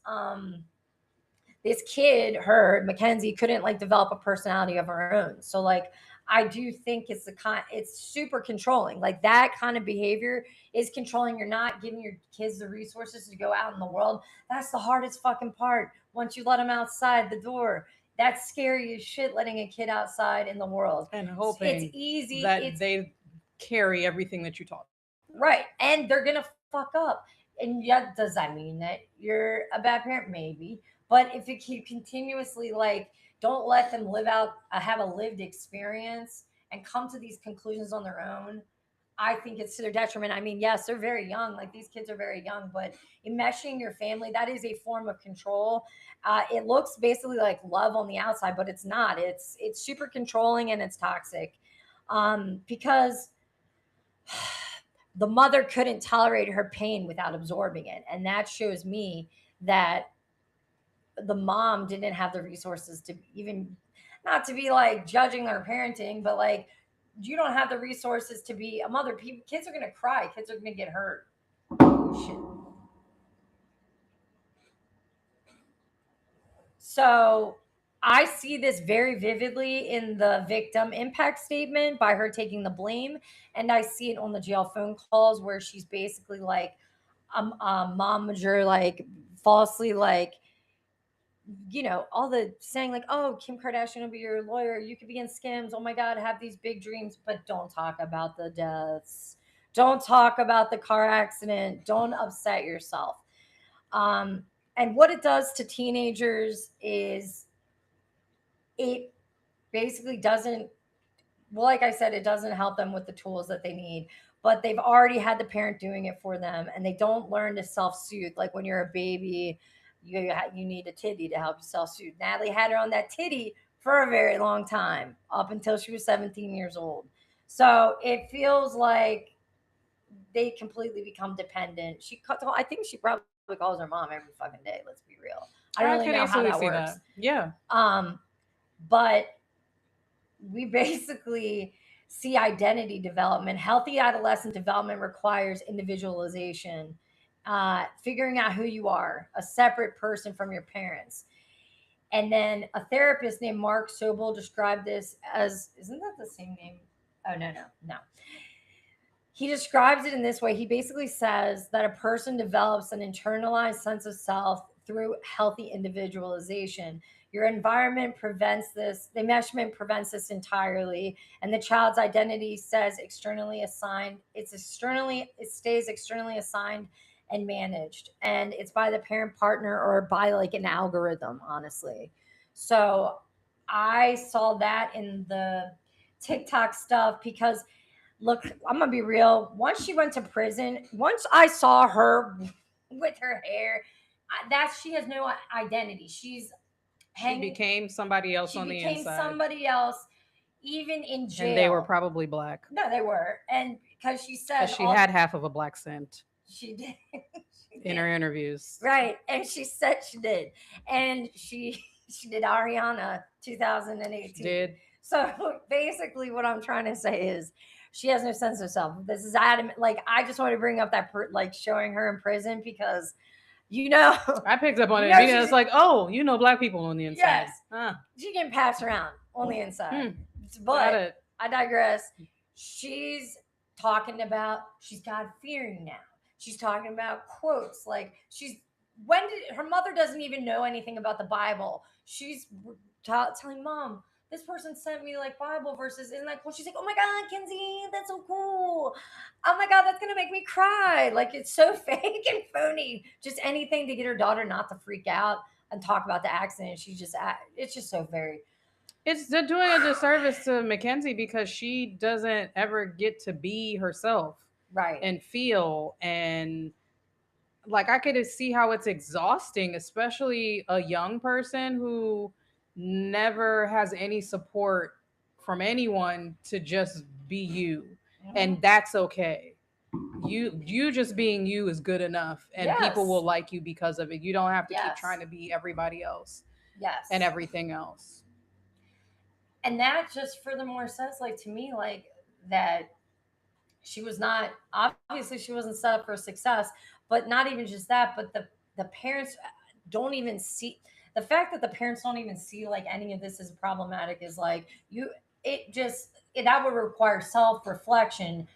this kid, her Mackenzie, couldn't like develop a personality of her own. So like I do think it's the kind, it's super controlling. Like that kind of behavior is controlling. You're not giving your kids the resources to go out in the world. That's the hardest fucking part. Once you let them outside the door, that's scary as shit, letting a kid outside in the world. And It's hoping easy. that It's they carry everything that you taught. right. And they're gonna fuck up. And yet, does that mean that you're a bad parent? Maybe. But if you keep continuously like, don't let them live out, have a lived experience and come to these conclusions on their own. I think it's to their detriment. I mean, yes, they're very young. Like these kids are very young, but enmeshing your family, that is a form of control. It looks basically like love on the outside, but it's not. It's super controlling and it's toxic, because the mother couldn't tolerate her pain without absorbing it. And that shows me that the mom didn't have the resources to even, not to be like judging their parenting, but like you don't have the resources to be a mother. Kids are going to cry, kids are going to get hurt. Oh, shit. So I see this very vividly in the victim impact statement by her taking the blame. And I see it on the jail phone calls where she's basically like a momager, like falsely, like, you know, all the saying like, oh, Kim Kardashian will be your lawyer. You could be in Skims. Oh my God, have these big dreams. But don't talk about the deaths. Don't talk about the car accident. Don't upset yourself. Um, and what it does to teenagers is it basically doesn't, well, like I said, it doesn't help them with the tools that they need, but they've already had the parent doing it for them and they don't learn to self-soothe. Like when you're a baby, you need a titty to help you self-soothe. Natalie had her on that titty for a very long time, up until she was 17 years old. So it feels like they completely become dependent. I think she probably calls her mom every fucking day. Let's be real. I don't really could know how easily that see works. Yeah. But we basically see identity development. Healthy adolescent development requires individualization, figuring out who you are, a separate person from your parents. And then a therapist named Mark Sobel described this as, isn't that the same name? Oh, no. He describes it in this way. He basically says that a person develops an internalized sense of self through healthy individualization. Your environment prevents this, the enmeshment prevents this entirely, and the child's identity says externally assigned, it stays externally assigned and managed. And it's by the parent partner or by like an algorithm, honestly. So I saw that in the TikTok stuff because look, I'm gonna be real. Once she went to prison, once I saw her with her hair, that she has no identity. She's She hanging. became somebody else She on the became inside. somebody else, even in jail. And they were probably black. No, they were, and because she said Because she had half of a black scent she did in her interviews. right, and she said she did, and she did Ariana 2018. She did. So basically, what I'm trying to say is, she has no sense of self. This is adamant. Like I just want to bring up that like showing her in prison because, you know, I picked up on it. It's like, oh, you know, black people on the inside. Yes, huh. She can pass around on the inside. But Got it. I digress. She's talking about she's God fearing now. She's talking about quotes like her mother doesn't even know anything about the Bible. She's telling mom, this person sent me like Bible verses, and like, well, she's like, oh my God, Kenzie, that's so cool. Oh my God, that's gonna make me cry. Like it's so fake and phony. Just anything to get her daughter not to freak out and talk about the accident. It's just so very. It's doing a disservice to Mackenzie because she doesn't ever get to be herself, right, and feel, and like I could see how it's exhausting, especially a young person who never has any support from anyone to just be you. And that's okay. You just being you is good enough, and people will like you because of it. You don't have to keep trying to be everybody else. Yes. And everything else. And that just furthermore says, like, to me, like, that she was not, obviously she wasn't set up for success, but not even just that, but the parents don't even see, the fact that the parents don't even see like any of this is problematic is like, that would require self-reflection,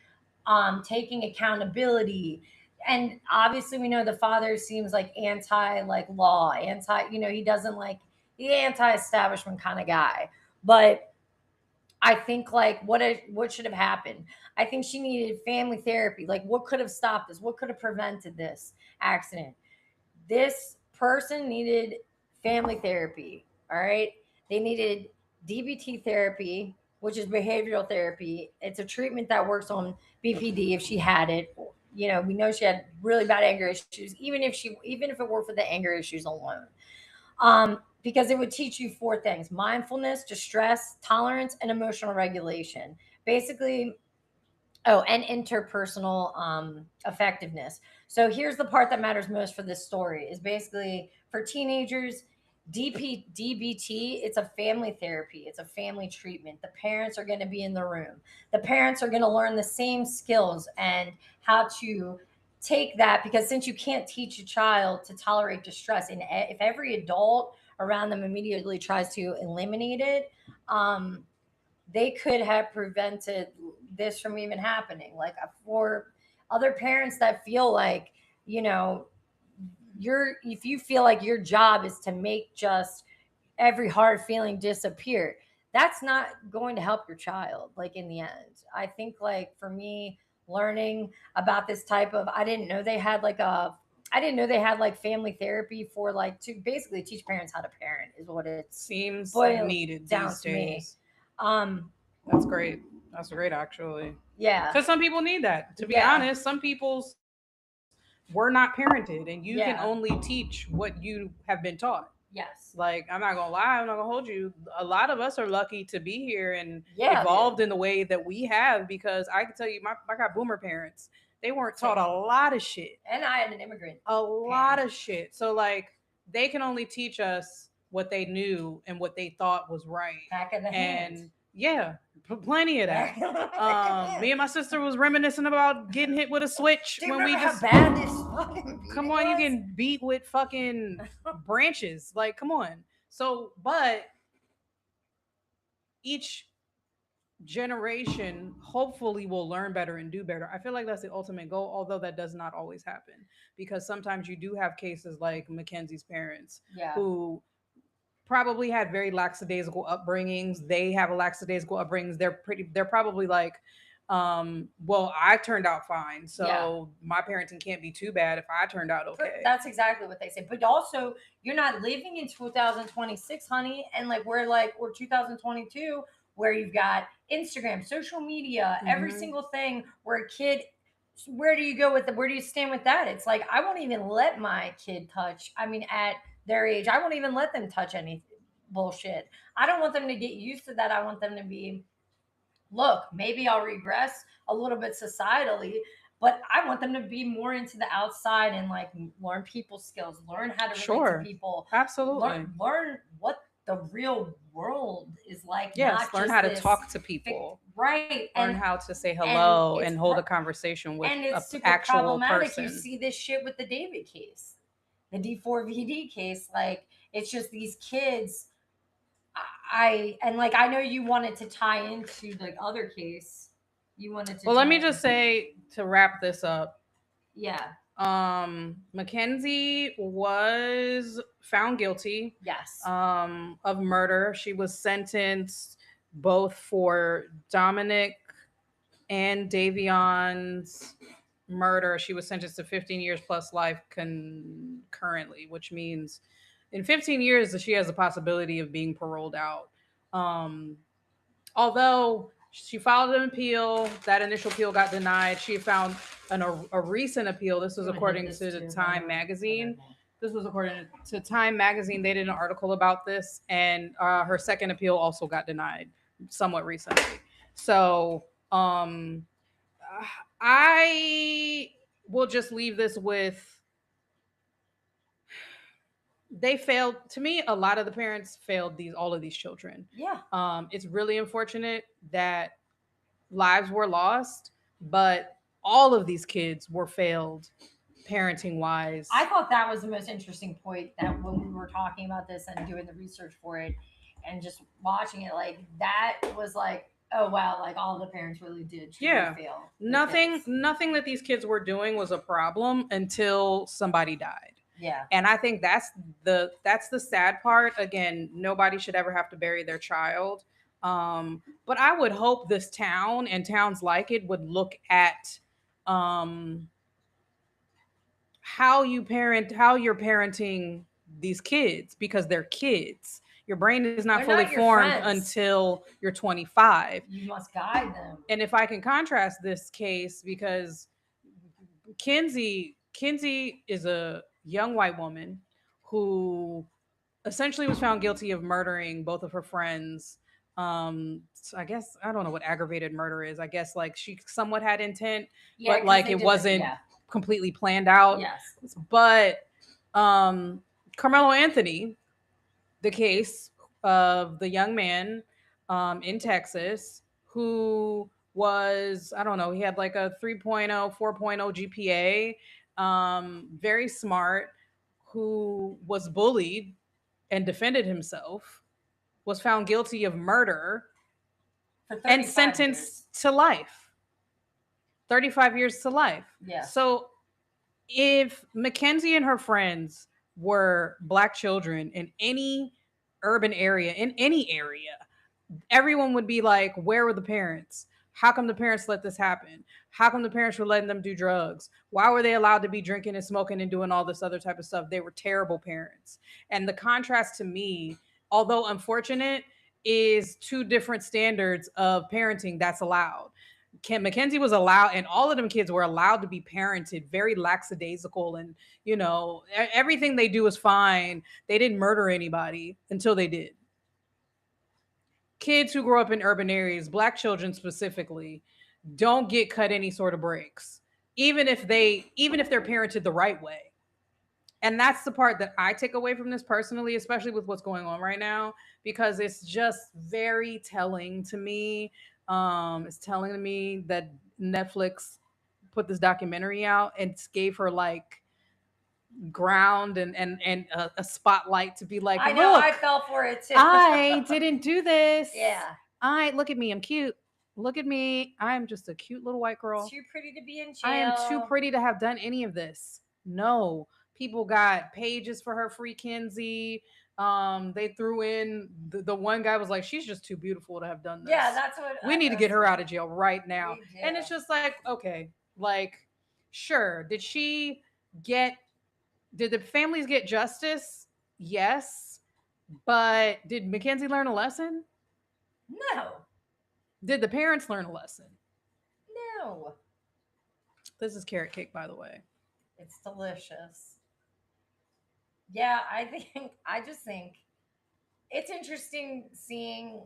taking accountability. And obviously we know the father seems like anti like law, he doesn't like, the anti-establishment kind of guy. But I think like what should have happened? I think she needed family therapy. Like what could have stopped this? What could have prevented this accident? This person needed family therapy. All right. They needed DBT therapy, which is behavioral therapy. It's a treatment that works on BPD if she had it. We know she had really bad anger issues, even if it were for the anger issues alone. Because it would teach you 4 things: mindfulness, distress, tolerance, and emotional regulation. Basically, and interpersonal effectiveness. So here's the part that matters most for this story is basically for teenagers, DBT, it's a family therapy. It's a family treatment. The parents are going to be in the room. The parents are going to learn the same skills and how to take that, because since you can't teach a child to tolerate distress, and if every adult around them immediately tries to eliminate it, they could have prevented this from even happening. Like for other parents that feel like, if you feel like your job is to make just every hard feeling disappear, that's not going to help your child. Like in the end, I think like for me, learning about this type of, I didn't know they had like family therapy for like to basically teach parents how to parent is what it seems needed these days. That's great. That's great, actually. Yeah. Because some people need that. To be honest, some people's were not parented, and you can only teach what you have been taught. Yes. Like, I'm not gonna lie, I'm not gonna hold you. A lot of us are lucky to be here and evolved in the way that we have, because I can tell you, I got boomer parents. They weren't taught a lot of shit. And I had an immigrant. Lot of shit. So like they can only teach us what they knew and what they thought was right. Back in the hand. Yeah, plenty of that. Me and my sister was reminiscing about getting hit with a switch when we just bad this fucking come on, you can beat with fucking branches. Like, come on. So, but each generation hopefully will learn better and do better. I feel like that's the ultimate goal, although that does not always happen because sometimes you do have cases like Mackenzie's parents Yeah. who probably had very lackadaisical upbringings. They have a lackadaisical upbringings. They're probably like, well, I turned out fine, Yeah. so my parenting can't be too bad if I turned out okay. That's exactly what they say. But also, you're not living in 2026, honey, and we're 2022, where you've got Instagram, social media, every Mhm. single thing where a kid. Where do you go with where do you stand with that? It's like I won't even let my kid touch. I mean, at their age, I won't even let them touch any bullshit. I don't want them to get used to that. I want them to be, look, maybe I'll regress a little bit societally, but I want them to be more into the outside and like learn people skills, learn how to relate to Sure. people, Absolutely. learn what the real world is like, Yes, not learn just how to this talk to people. right. Learn how to say And hello and hold a conversation with and a it's super actual problematic. You person. see this shit with the David case, the D4VD case. Like it's just these kids. I know you wanted to tie into the other case. You wanted to Well, let me tie just into, say to wrap this up, yeah, Mackenzie was found guilty yes, of murder. She was sentenced both for Dominic and Davion's murder. She was sentenced to 15 years plus life concurrently, which means in 15 years she has a possibility of being paroled out. Um, although she filed an appeal, that initial appeal got denied. She found a recent appeal. This was I'm gonna hit according this to the too, Time Mama. magazine. This was according to Time magazine. They did an article about this, and her second appeal also got denied somewhat recently. So I will just leave this with, they failed. To me, a lot of the parents failed these all of these children. Yeah, It's really unfortunate that lives were lost, but all of these kids were failed parenting wise. I thought that was the most interesting point, that when we were talking about this and doing the research for it, and just watching it, like that was like, oh wow, like all the parents really did truly Yeah. fail. The Nothing kids. nothing that these kids were doing was a problem until somebody died. Yeah, And I think that's the sad part. Again, nobody should ever have to bury their child. But I would hope this town and towns like it would look at um, how you're parenting these kids, because they're kids. Your brain is not they're fully not your formed friends. until you're 25. You must guide them. And if I can contrast this case, because Kinsey is a young white woman who essentially was found guilty of murdering both of her friends. So I guess I don't know what aggravated murder is. I guess like she somewhat had intent, Yeah, but 'cause like they it did wasn't yeah, completely planned out. yes, But Carmelo Anthony, the case of the young man in Texas who was, I don't know, he had like a 3.0, 4.0 GPA, very smart, who was bullied and defended himself, was found guilty of murder for and 35 years. sentenced to life, 35 years to life. Yeah. So if Mackenzie and her friends were black children in any urban area, in any area, everyone would be like, where were the parents? How come the parents let this happen? How come the parents were letting them do drugs? Why were they allowed to be drinking and smoking and doing all this other type of stuff? They were terrible parents. And the contrast to me, although unfortunate, is two different standards of parenting that's allowed. Mackenzie was allowed, and all of them kids were allowed to be parented very lackadaisical, and everything they do is fine. They didn't murder anybody until they did. Kids who grow up in urban areas, black children specifically, don't get cut any sort of breaks, even if they're parented the right way. And that's the part that I take away from this personally, especially with what's going on right now, because it's just very telling to me. It's telling to me that Netflix put this documentary out and gave her like ground and a spotlight to be like, I know, I look, fell for it too. I didn't do this. Yeah. Look at me, I'm cute. Look at me. I'm just a cute little white girl. Too pretty to be in jail. I am too pretty to have done any of this. No. People got pages for her, free Kinsey. They threw in the one guy was like, she's just too beautiful to have done this. Yeah, that's what We need to get her out of jail right now. We do. And it's just like, okay, like, sure. Did the families get justice? Yes. But did Mackenzie learn a lesson? No. Did the parents learn a lesson? No. This is carrot cake, by the way. It's delicious. Yeah, I just think it's interesting seeing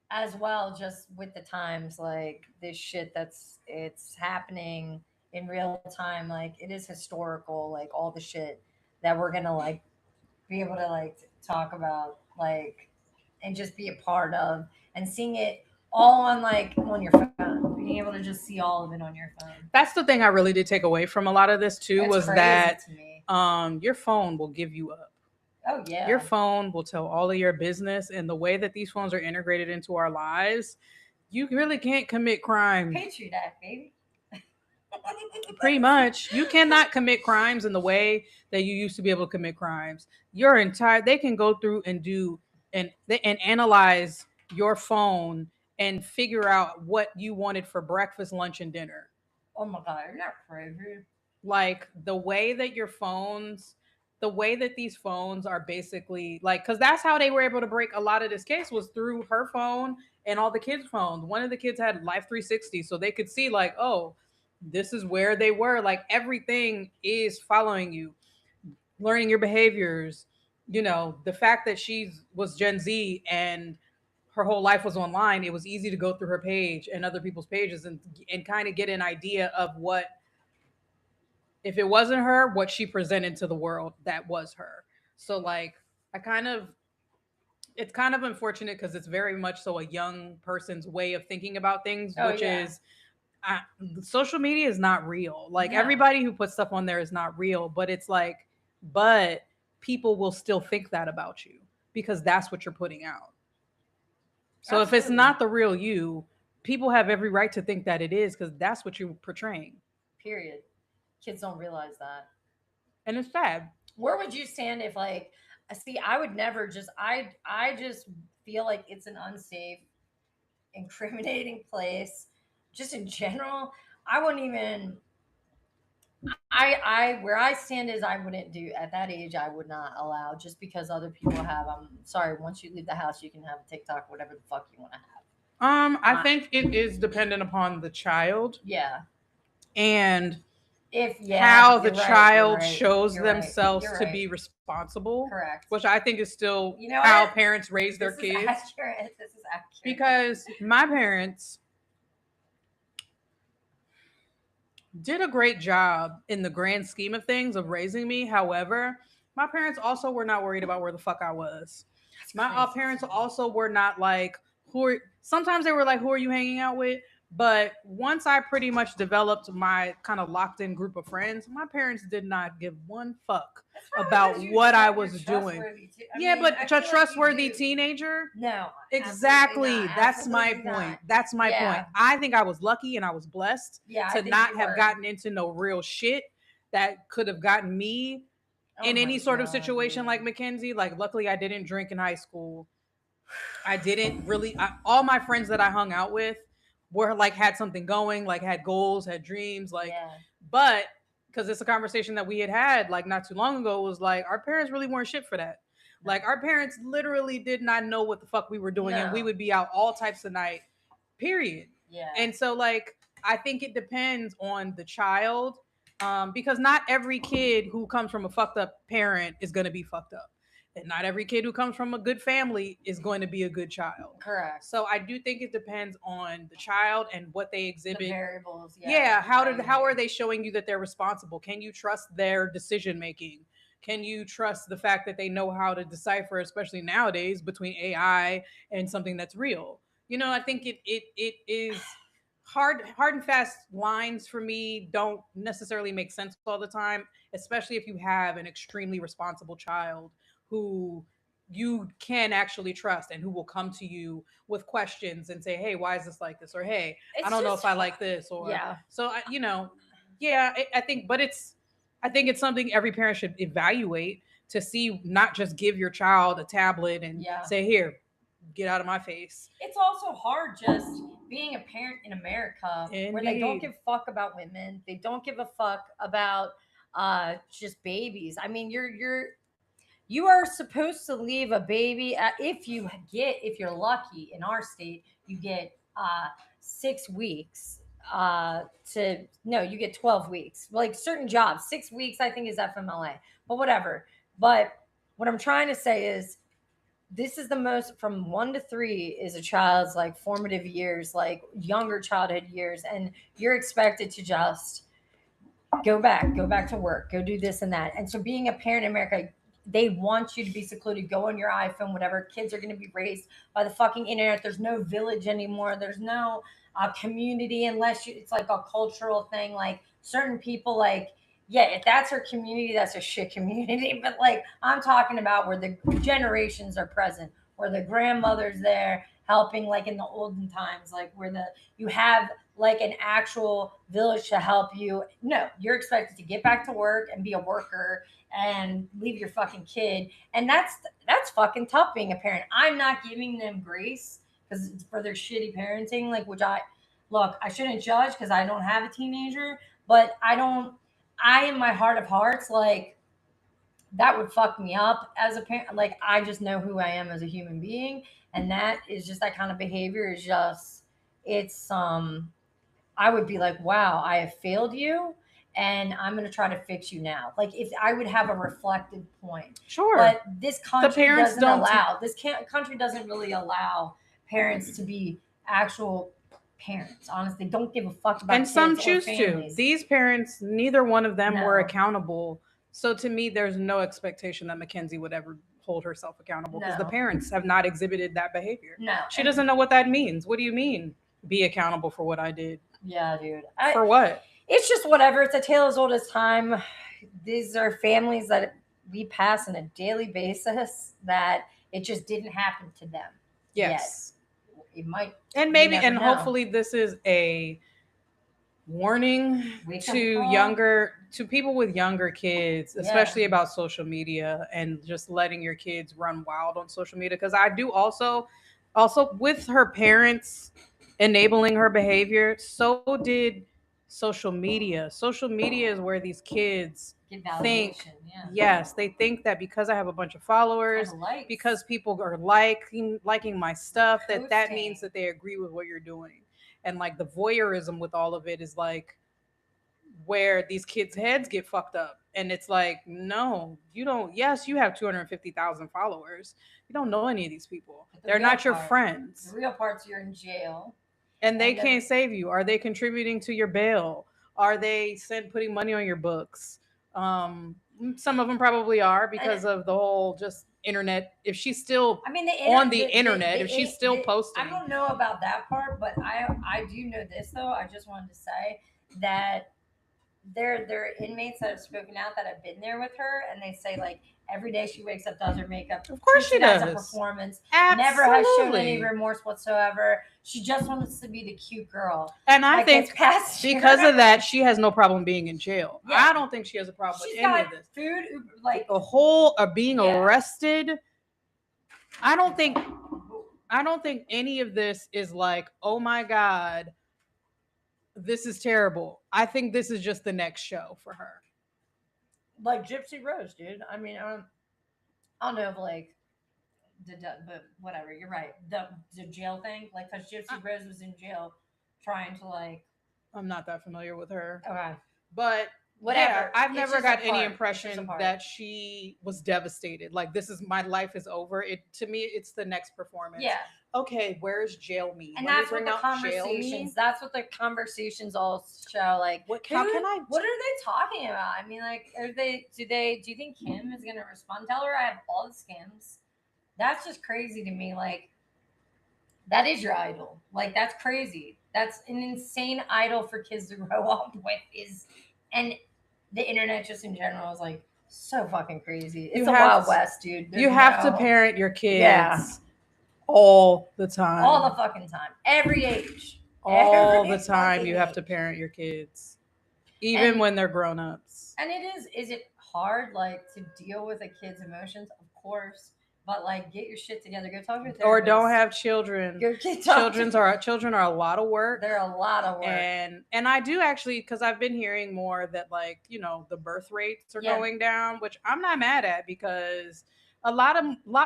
as well, just with the times, like this shit it's happening in real time. Like it is historical, like all the shit that we're gonna like be able to like talk about, like, and just be a part of, and seeing it all on like on your phone, being able to just see all of it on your phone. That's the thing I really did take away from a lot of this too, It's was crazy that to me. your phone will give you up. Oh yeah. Your phone will tell all of your business, and the way that these phones are integrated into our lives, you really can't commit crime. Patriot Act, baby. Pretty much. You cannot commit crimes in the way that you used to be able to commit crimes. Your entire they can go through and do and analyze your phone and figure out what you wanted for breakfast, lunch, and dinner. Oh my god, you're not crazy. Like the way that these phones are basically like, because that's how they were able to break a lot of this case, was through her phone and all the kids' phones. One of the kids had Life 360, so they could see like, oh, this is where they were. Like everything is following you, learning your behaviors. The fact that she was Gen Z and her whole life was online, it was easy to go through her page and other people's pages and kind of get an idea of what, if it wasn't her, what she presented to the world that was her. So like I kind of it's kind of unfortunate because it's very much so a young person's way of thinking about things, Oh, which yeah. is social media is not real. Like No. everybody who puts stuff on there is not real, but it's like, but people will still think that about you because that's what you're putting out. So if it's Absolutely. not the real you, people have every right to think that it is because that's what you're portraying. Period. Kids don't realize that. And it's sad. Where would you stand if like see, I would never just I just feel like it's an unsafe, incriminating place. Just in general, I wouldn't even I where I stand is I wouldn't do at that age. I would not allow, just because other people have. I'm sorry. Once you leave the house, you can have TikTok, whatever the fuck you want to have. I think it is dependent upon the child Yeah. and If yeah, how the you're right, child you're right, shows you're right, themselves you're to right. be responsible, Correct. which I think is still You know how what? parents raise their This kids. is accurate. This is accurate. Because my parents did a great job in the grand scheme of things of raising me. However, my parents also were not worried about where the fuck I was. That's My crazy. parents also were not like, who are, sometimes they were like, who are you hanging out with? But once I pretty much developed my kind of locked in group of friends, my parents did not give one fuck That's probably about because what I you're was doing. trustworthy too. I Yeah, mean, but I a feel like you trustworthy do. teenager. No, Exactly. absolutely not, That's my absolutely point. not. That's my Yeah. point. I think I was lucky and I was blessed Yeah, I to think not you have were. gotten into no real shit that could have gotten me Oh in my any sort of God, situation dude. like Mackenzie. Like, luckily, I didn't drink in high school. I didn't really. All my friends that I hung out with were like had something going, like had goals, had dreams, like. Yeah. But because it's a conversation that we had like not too long ago, was like our parents really weren't shit for that. No. Like our parents literally did not know what the fuck we were doing, and we No. would be out all types of night. Period. Yeah. And so like I think it depends on the child, because not every kid who comes from a fucked up parent is going to be fucked up, and not every kid who comes from a good family is going to be a good child. Correct. So I do think it depends on the child and what they The exhibit. variables. Yeah. Yeah, how are Right. they showing you that they're responsible? Can you trust their decision making? Can you trust the fact that they know how to decipher, especially nowadays, between AI and something that's real? I think it is hard and fast lines for me don't necessarily make sense all the time, especially if you have an extremely responsible child who you can actually trust and who will come to you with questions and say, hey, why is this like this? Or hey, I It's don't know just if I like this. Or yeah. so you know, yeah, I think, but I think it's something every parent should evaluate to see, not just give your child a tablet and Yeah. say, here, get out of my face. It's also hard just being a parent in America where they don't Indeed. give a fuck about women. They don't give a fuck about just babies. I mean, you are supposed to leave a baby if you're lucky in our state, you get 6 weeks to no, you get 12 weeks. Like certain jobs, 6 weeks I think is FMLA, but whatever. But what I'm trying to say is this is the most from 1 to 3 is a child's like formative years, like younger childhood years, and you're expected to just go back to work, go do this and that. And so being a parent in America, they want you to be secluded, go on your iPhone, whatever. Kids are going to be raised by the fucking internet. There's no village anymore. There's no community unless it's like a cultural thing. Like certain people, like, yeah, if that's her community, that's a shit community. But like, I'm talking about where the generations are present, where the grandmother's there helping, like in the olden times, like where you have like an actual village to help you. No, you're expected to get back to work and be a worker and leave your fucking kid. And that's fucking tough being a parent. I'm not giving them grace because it's for their shitty parenting, like which I shouldn't judge because I don't have a teenager, but I in my heart of hearts, like that would fuck me up as a parent. Like I just know who I am as a human being, and that is just that kind of behavior is just it's I would be like, wow, I have failed you and I'm going to try to fix you now. Like if I would have a reflective point. Sure. But this country parents doesn't don't allow, country doesn't really allow parents to be actual parents. Honestly, don't give a fuck about And kids some or choose to. families. These parents, neither one of them were No. accountable. So to me, there's no expectation that Mackenzie would ever hold herself accountable because the No. parents have not exhibited that behavior. No. She And- doesn't know what that means. What do you mean? Be accountable for what I did. Yeah, dude. For what? It's just whatever. It's a tale as old as time. These are families that we pass on a daily basis that it just didn't happen to them. Yes. It might. And you maybe, never and know. hopefully this is a warning Wake up to call. to people with younger kids, Yeah. especially about social media and just letting your kids run wild on social media. Because I do also with her parents enabling her behavior, so did social media. Social media is where these kids Get think, validation. Yeah. yes, they think that because I have a bunch of followers, And likes. because people are liking my stuff, that Posting. means that they agree with what you're doing. And like the voyeurism with all of it is like where these kids' heads get fucked up. And it's like, no, you don't. Yes, you have 250,000 followers. You don't know any of these people. But the They're real not your part- friends. The real part's you're in jail. And they And can't save you. Are they contributing to your bail? Are they putting money on your books? Some of them probably are because of the whole just internet. If she's still I mean, on the internet, if she's still posting. I don't know about that part, but I do know this though. I just wanted to say that there are inmates that have spoken out that have been there with her, and they say like every day she wakes up, does her makeup. Of course treats she it as a does. performance. Absolutely. Never has shown any remorse whatsoever. She just wants to be the cute girl. And I That think gets past because her. of that, she has no problem being in jail. Yeah. I don't think she has a problem She's with any got of this. food, like The whole being Yeah. arrested. I don't think any of this is like, oh my God, this is terrible. I think this is just the next show for her. like Gypsy Rose, dude. I mean, I don't know if like but whatever. You're right. The jail thing, like, because Gypsy Rose was in jail trying to like. I'm not that familiar with her. Okay. But Whatever. yeah, I've It's never just a got any part. It's impression just a part. that she was devastated. Like, this is my life is over. It to me, it's the next performance. Yeah, Okay, where's jail me? and Let me that's what bring the out jail me. conversations. That's what the conversations all show. Like, How can I? What are they talking about? I mean, like, do you think Kim is gonna respond? Tell her I have all the scams. That's just crazy to me. Like, that is your idol. Like, that's crazy. That's an insane idol for kids to grow up with. And the internet just in general is like So fucking crazy. It's You the have Wild to- West, dude. There's You have to no- parent your kids Yeah. all the time. all the fucking time, every age, all every the time fucking you have to age. parent your kids, even And- when they're grown-ups. And is it hard like to deal with a kid's emotions? Of course, but like get your shit together. Go talk to your therapist. Or don't have children. Go get talk to- Children are a lot of work. They're a lot of work. And I do actually, because I've been hearing more that, like, you know, the birth rates are Yeah. going down, which I'm not mad at, because a lot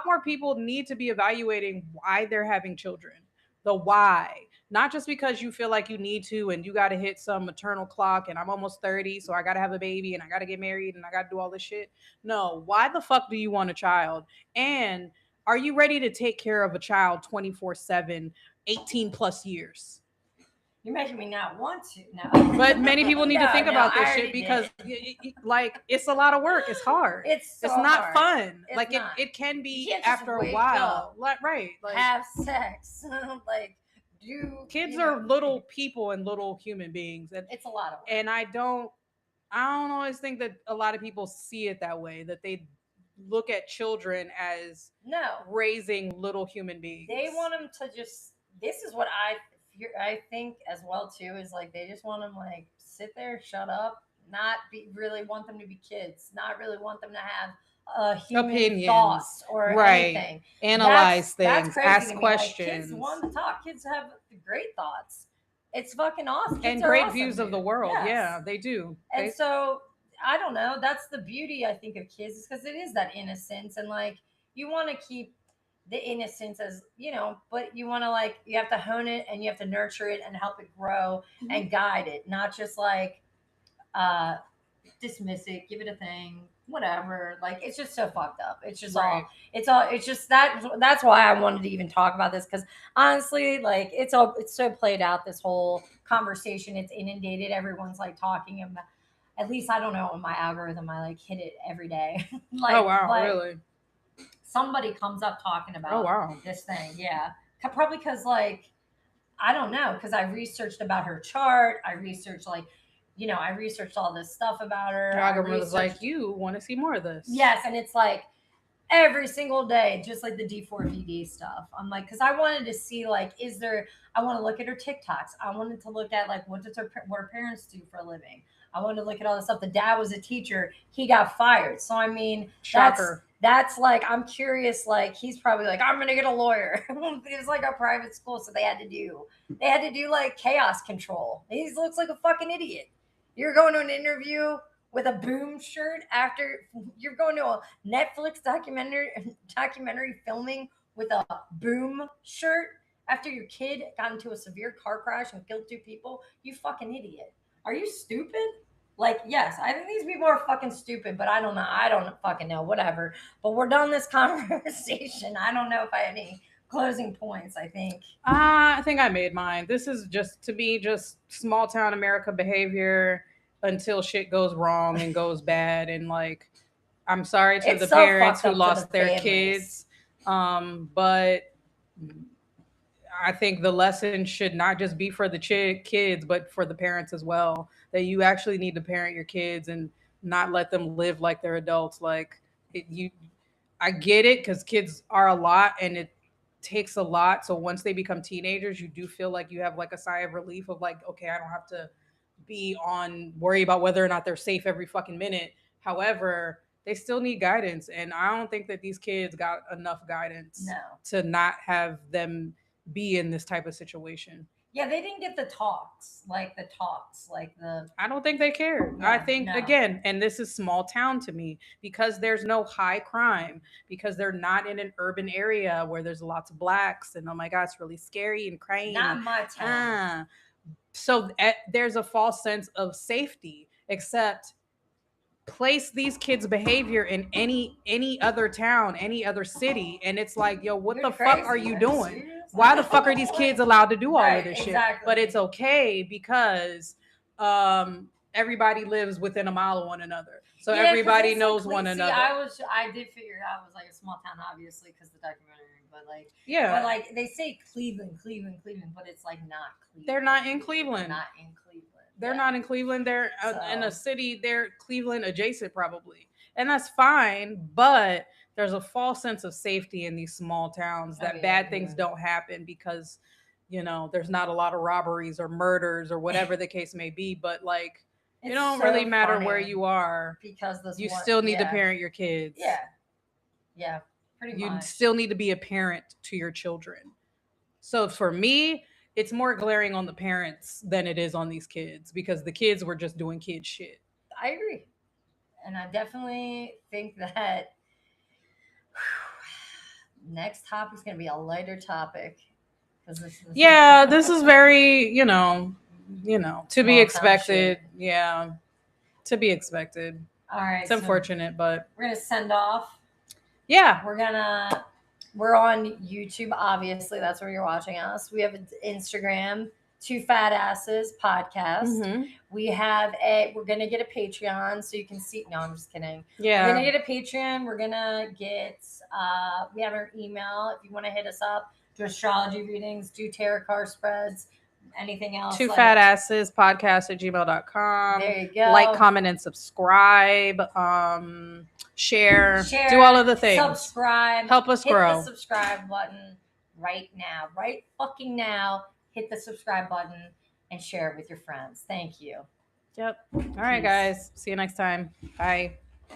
more people need to be evaluating why they're having children. The why. Not just because you feel like you need to and you got to hit some maternal clock and I'm almost 30, so I got to have a baby and I got to get married and I got to do all this shit. No, why the fuck do you want a child? And are you ready to take care of a child 24/7, 18 plus years? You're making me not want to now. But many people need to think No, about I this already shit because did. like it's a lot of work. It's hard. It's so not hard. fun. It's Like not. it can be You can't just after a wake while. up, Like right. Like have sex, like do. kids you are know, little people and little human beings. It's a lot of work. And I don't always think that a lot of people see it that way, that they look at children as No, raising little human beings. they want them to just. This is what I think as well too, is like they just want them like sit there, shut up, not be really want them to be kids, not really want them to have human Opinions. thoughts or Right. anything. Analyze That's things, crazy ask to me. questions. Like, kids want to talk. Kids have great thoughts. It's fucking awesome. Kids and are great awesome, views of the dude. world. Yes. Yeah, they do. And They- so I don't know. That's the beauty I think of kids, is because it is that innocence, and like you want to keep the innocence as but you want to like you have to hone it and you have to nurture it and help it grow and guide it, not just like dismiss it, give it a thing, whatever. Like it's just so fucked up. It's just Right. it's just that's why I wanted to even talk about this, because honestly, like it's so played out, this whole conversation. It's inundated. Everyone's like talking about. At least I don't know, on my algorithm, I like hit it every day. Like, oh wow, like, really? somebody comes up talking about Oh wow. this thing. Yeah. Probably because, like, I don't know, because I researched about her chart. I researched, like, I researched all this stuff about her. Your I algorithm was like, researched- you want to see more of this? Yes. And it's like every single day, just like the D4VD stuff. I'm like, because I wanted to see, like, I want to look at her TikToks. I wanted to look at, like, what her parents do for a living. I wanted to look at all this stuff. The dad was a teacher. He got fired. So, I mean, Shocker. that's like, I'm curious, like, he's probably like, I'm going to get a lawyer. But it was like a private school. So they had to do like chaos control. He looks like a fucking idiot. You're going to an interview with a boom shirt after you're going to a Netflix documentary filming with a boom shirt after your kid got into a severe car crash and killed 2 people. You fucking idiot. Are you stupid? Like, yes, I think these people are fucking stupid, but I don't know. I don't fucking know. Whatever. But we're done this conversation. I don't know if I have any closing points, I think. I think I made mine. This is just, to me, just small town America behavior until shit goes wrong and goes bad. And like, I'm sorry to It's the so parents fucked who up to lost the their families. kids. But I think the lesson should not just be for the kids, but for the parents as well. That you actually need to parent your kids and not let them live like they're adults. Like I get it, because kids are a lot and it takes a lot. So once they become teenagers, you do feel like you have like a sigh of relief of like, okay, I don't have to worry about whether or not they're safe every fucking minute. However, they still need guidance. And I don't think that these kids got enough guidance to not have them be in this type of situation. Yeah, they didn't get the talks. Like I don't think they care. Yeah, I think, no. again, and this is small town to me, because there's no high crime, because they're not in an urban area where there's lots of blacks and, oh my God, it's really scary and crazy. not my town. So there's a false sense of safety, except place these kids' behavior in any other town, any other city, and it's like, yo, what You're the fuck crazy. are you you doing? serious? Why the fuck are these kids allowed to do all Right, of this shit? exactly. But it's okay because everybody lives within a mile of one another, so Yeah, 'cause everybody it's knows like, one see, another. I did figure it out. It was like a small town, obviously, because the documentary. But like, Yeah, but like they say Cleveland, but it's like not Cleveland. they're not in Cleveland. They're not in Cleveland. They're Yeah. not in Cleveland. They're in a So- city. They're Cleveland adjacent, probably. and that's fine, but there's a false sense of safety in these small towns that yeah, bad things yeah. don't happen because there's not a lot of robberies or murders or whatever the case may be, but like it It's don't so really matter where funny you are. because this You one, still need to yeah, parent your kids. yeah, pretty You much. still need to be a parent to your children. So for me, it's more glaring on the parents than it is on these kids because the kids were just doing kid shit. I agree, and I definitely think that next topic is going to be a lighter topic because this is Yeah, this is very, to be Small town expected. shit. Yeah, to be expected. All right. It's unfortunate, but We're gonna send off. yeah. We're on YouTube, obviously. That's where you're watching us. We have an Instagram, Two Fat Asses Podcast. Mhm. We're gonna get a Patreon so you can see. No, I'm just kidding. Yeah. We're gonna get a Patreon. We're gonna get we have our email if you want to hit us up, do astrology readings, do tarot card spreads, anything else. Two Fat Asses Podcast at gmail.com. There you go. Like, comment, and subscribe. Share. Do all of the things. Subscribe. Help us hit grow. the subscribe button right now. Right fucking now. Hit the subscribe button and share it with your friends. Thank you. Yep. All right, Peace. guys. See you next time. Bye.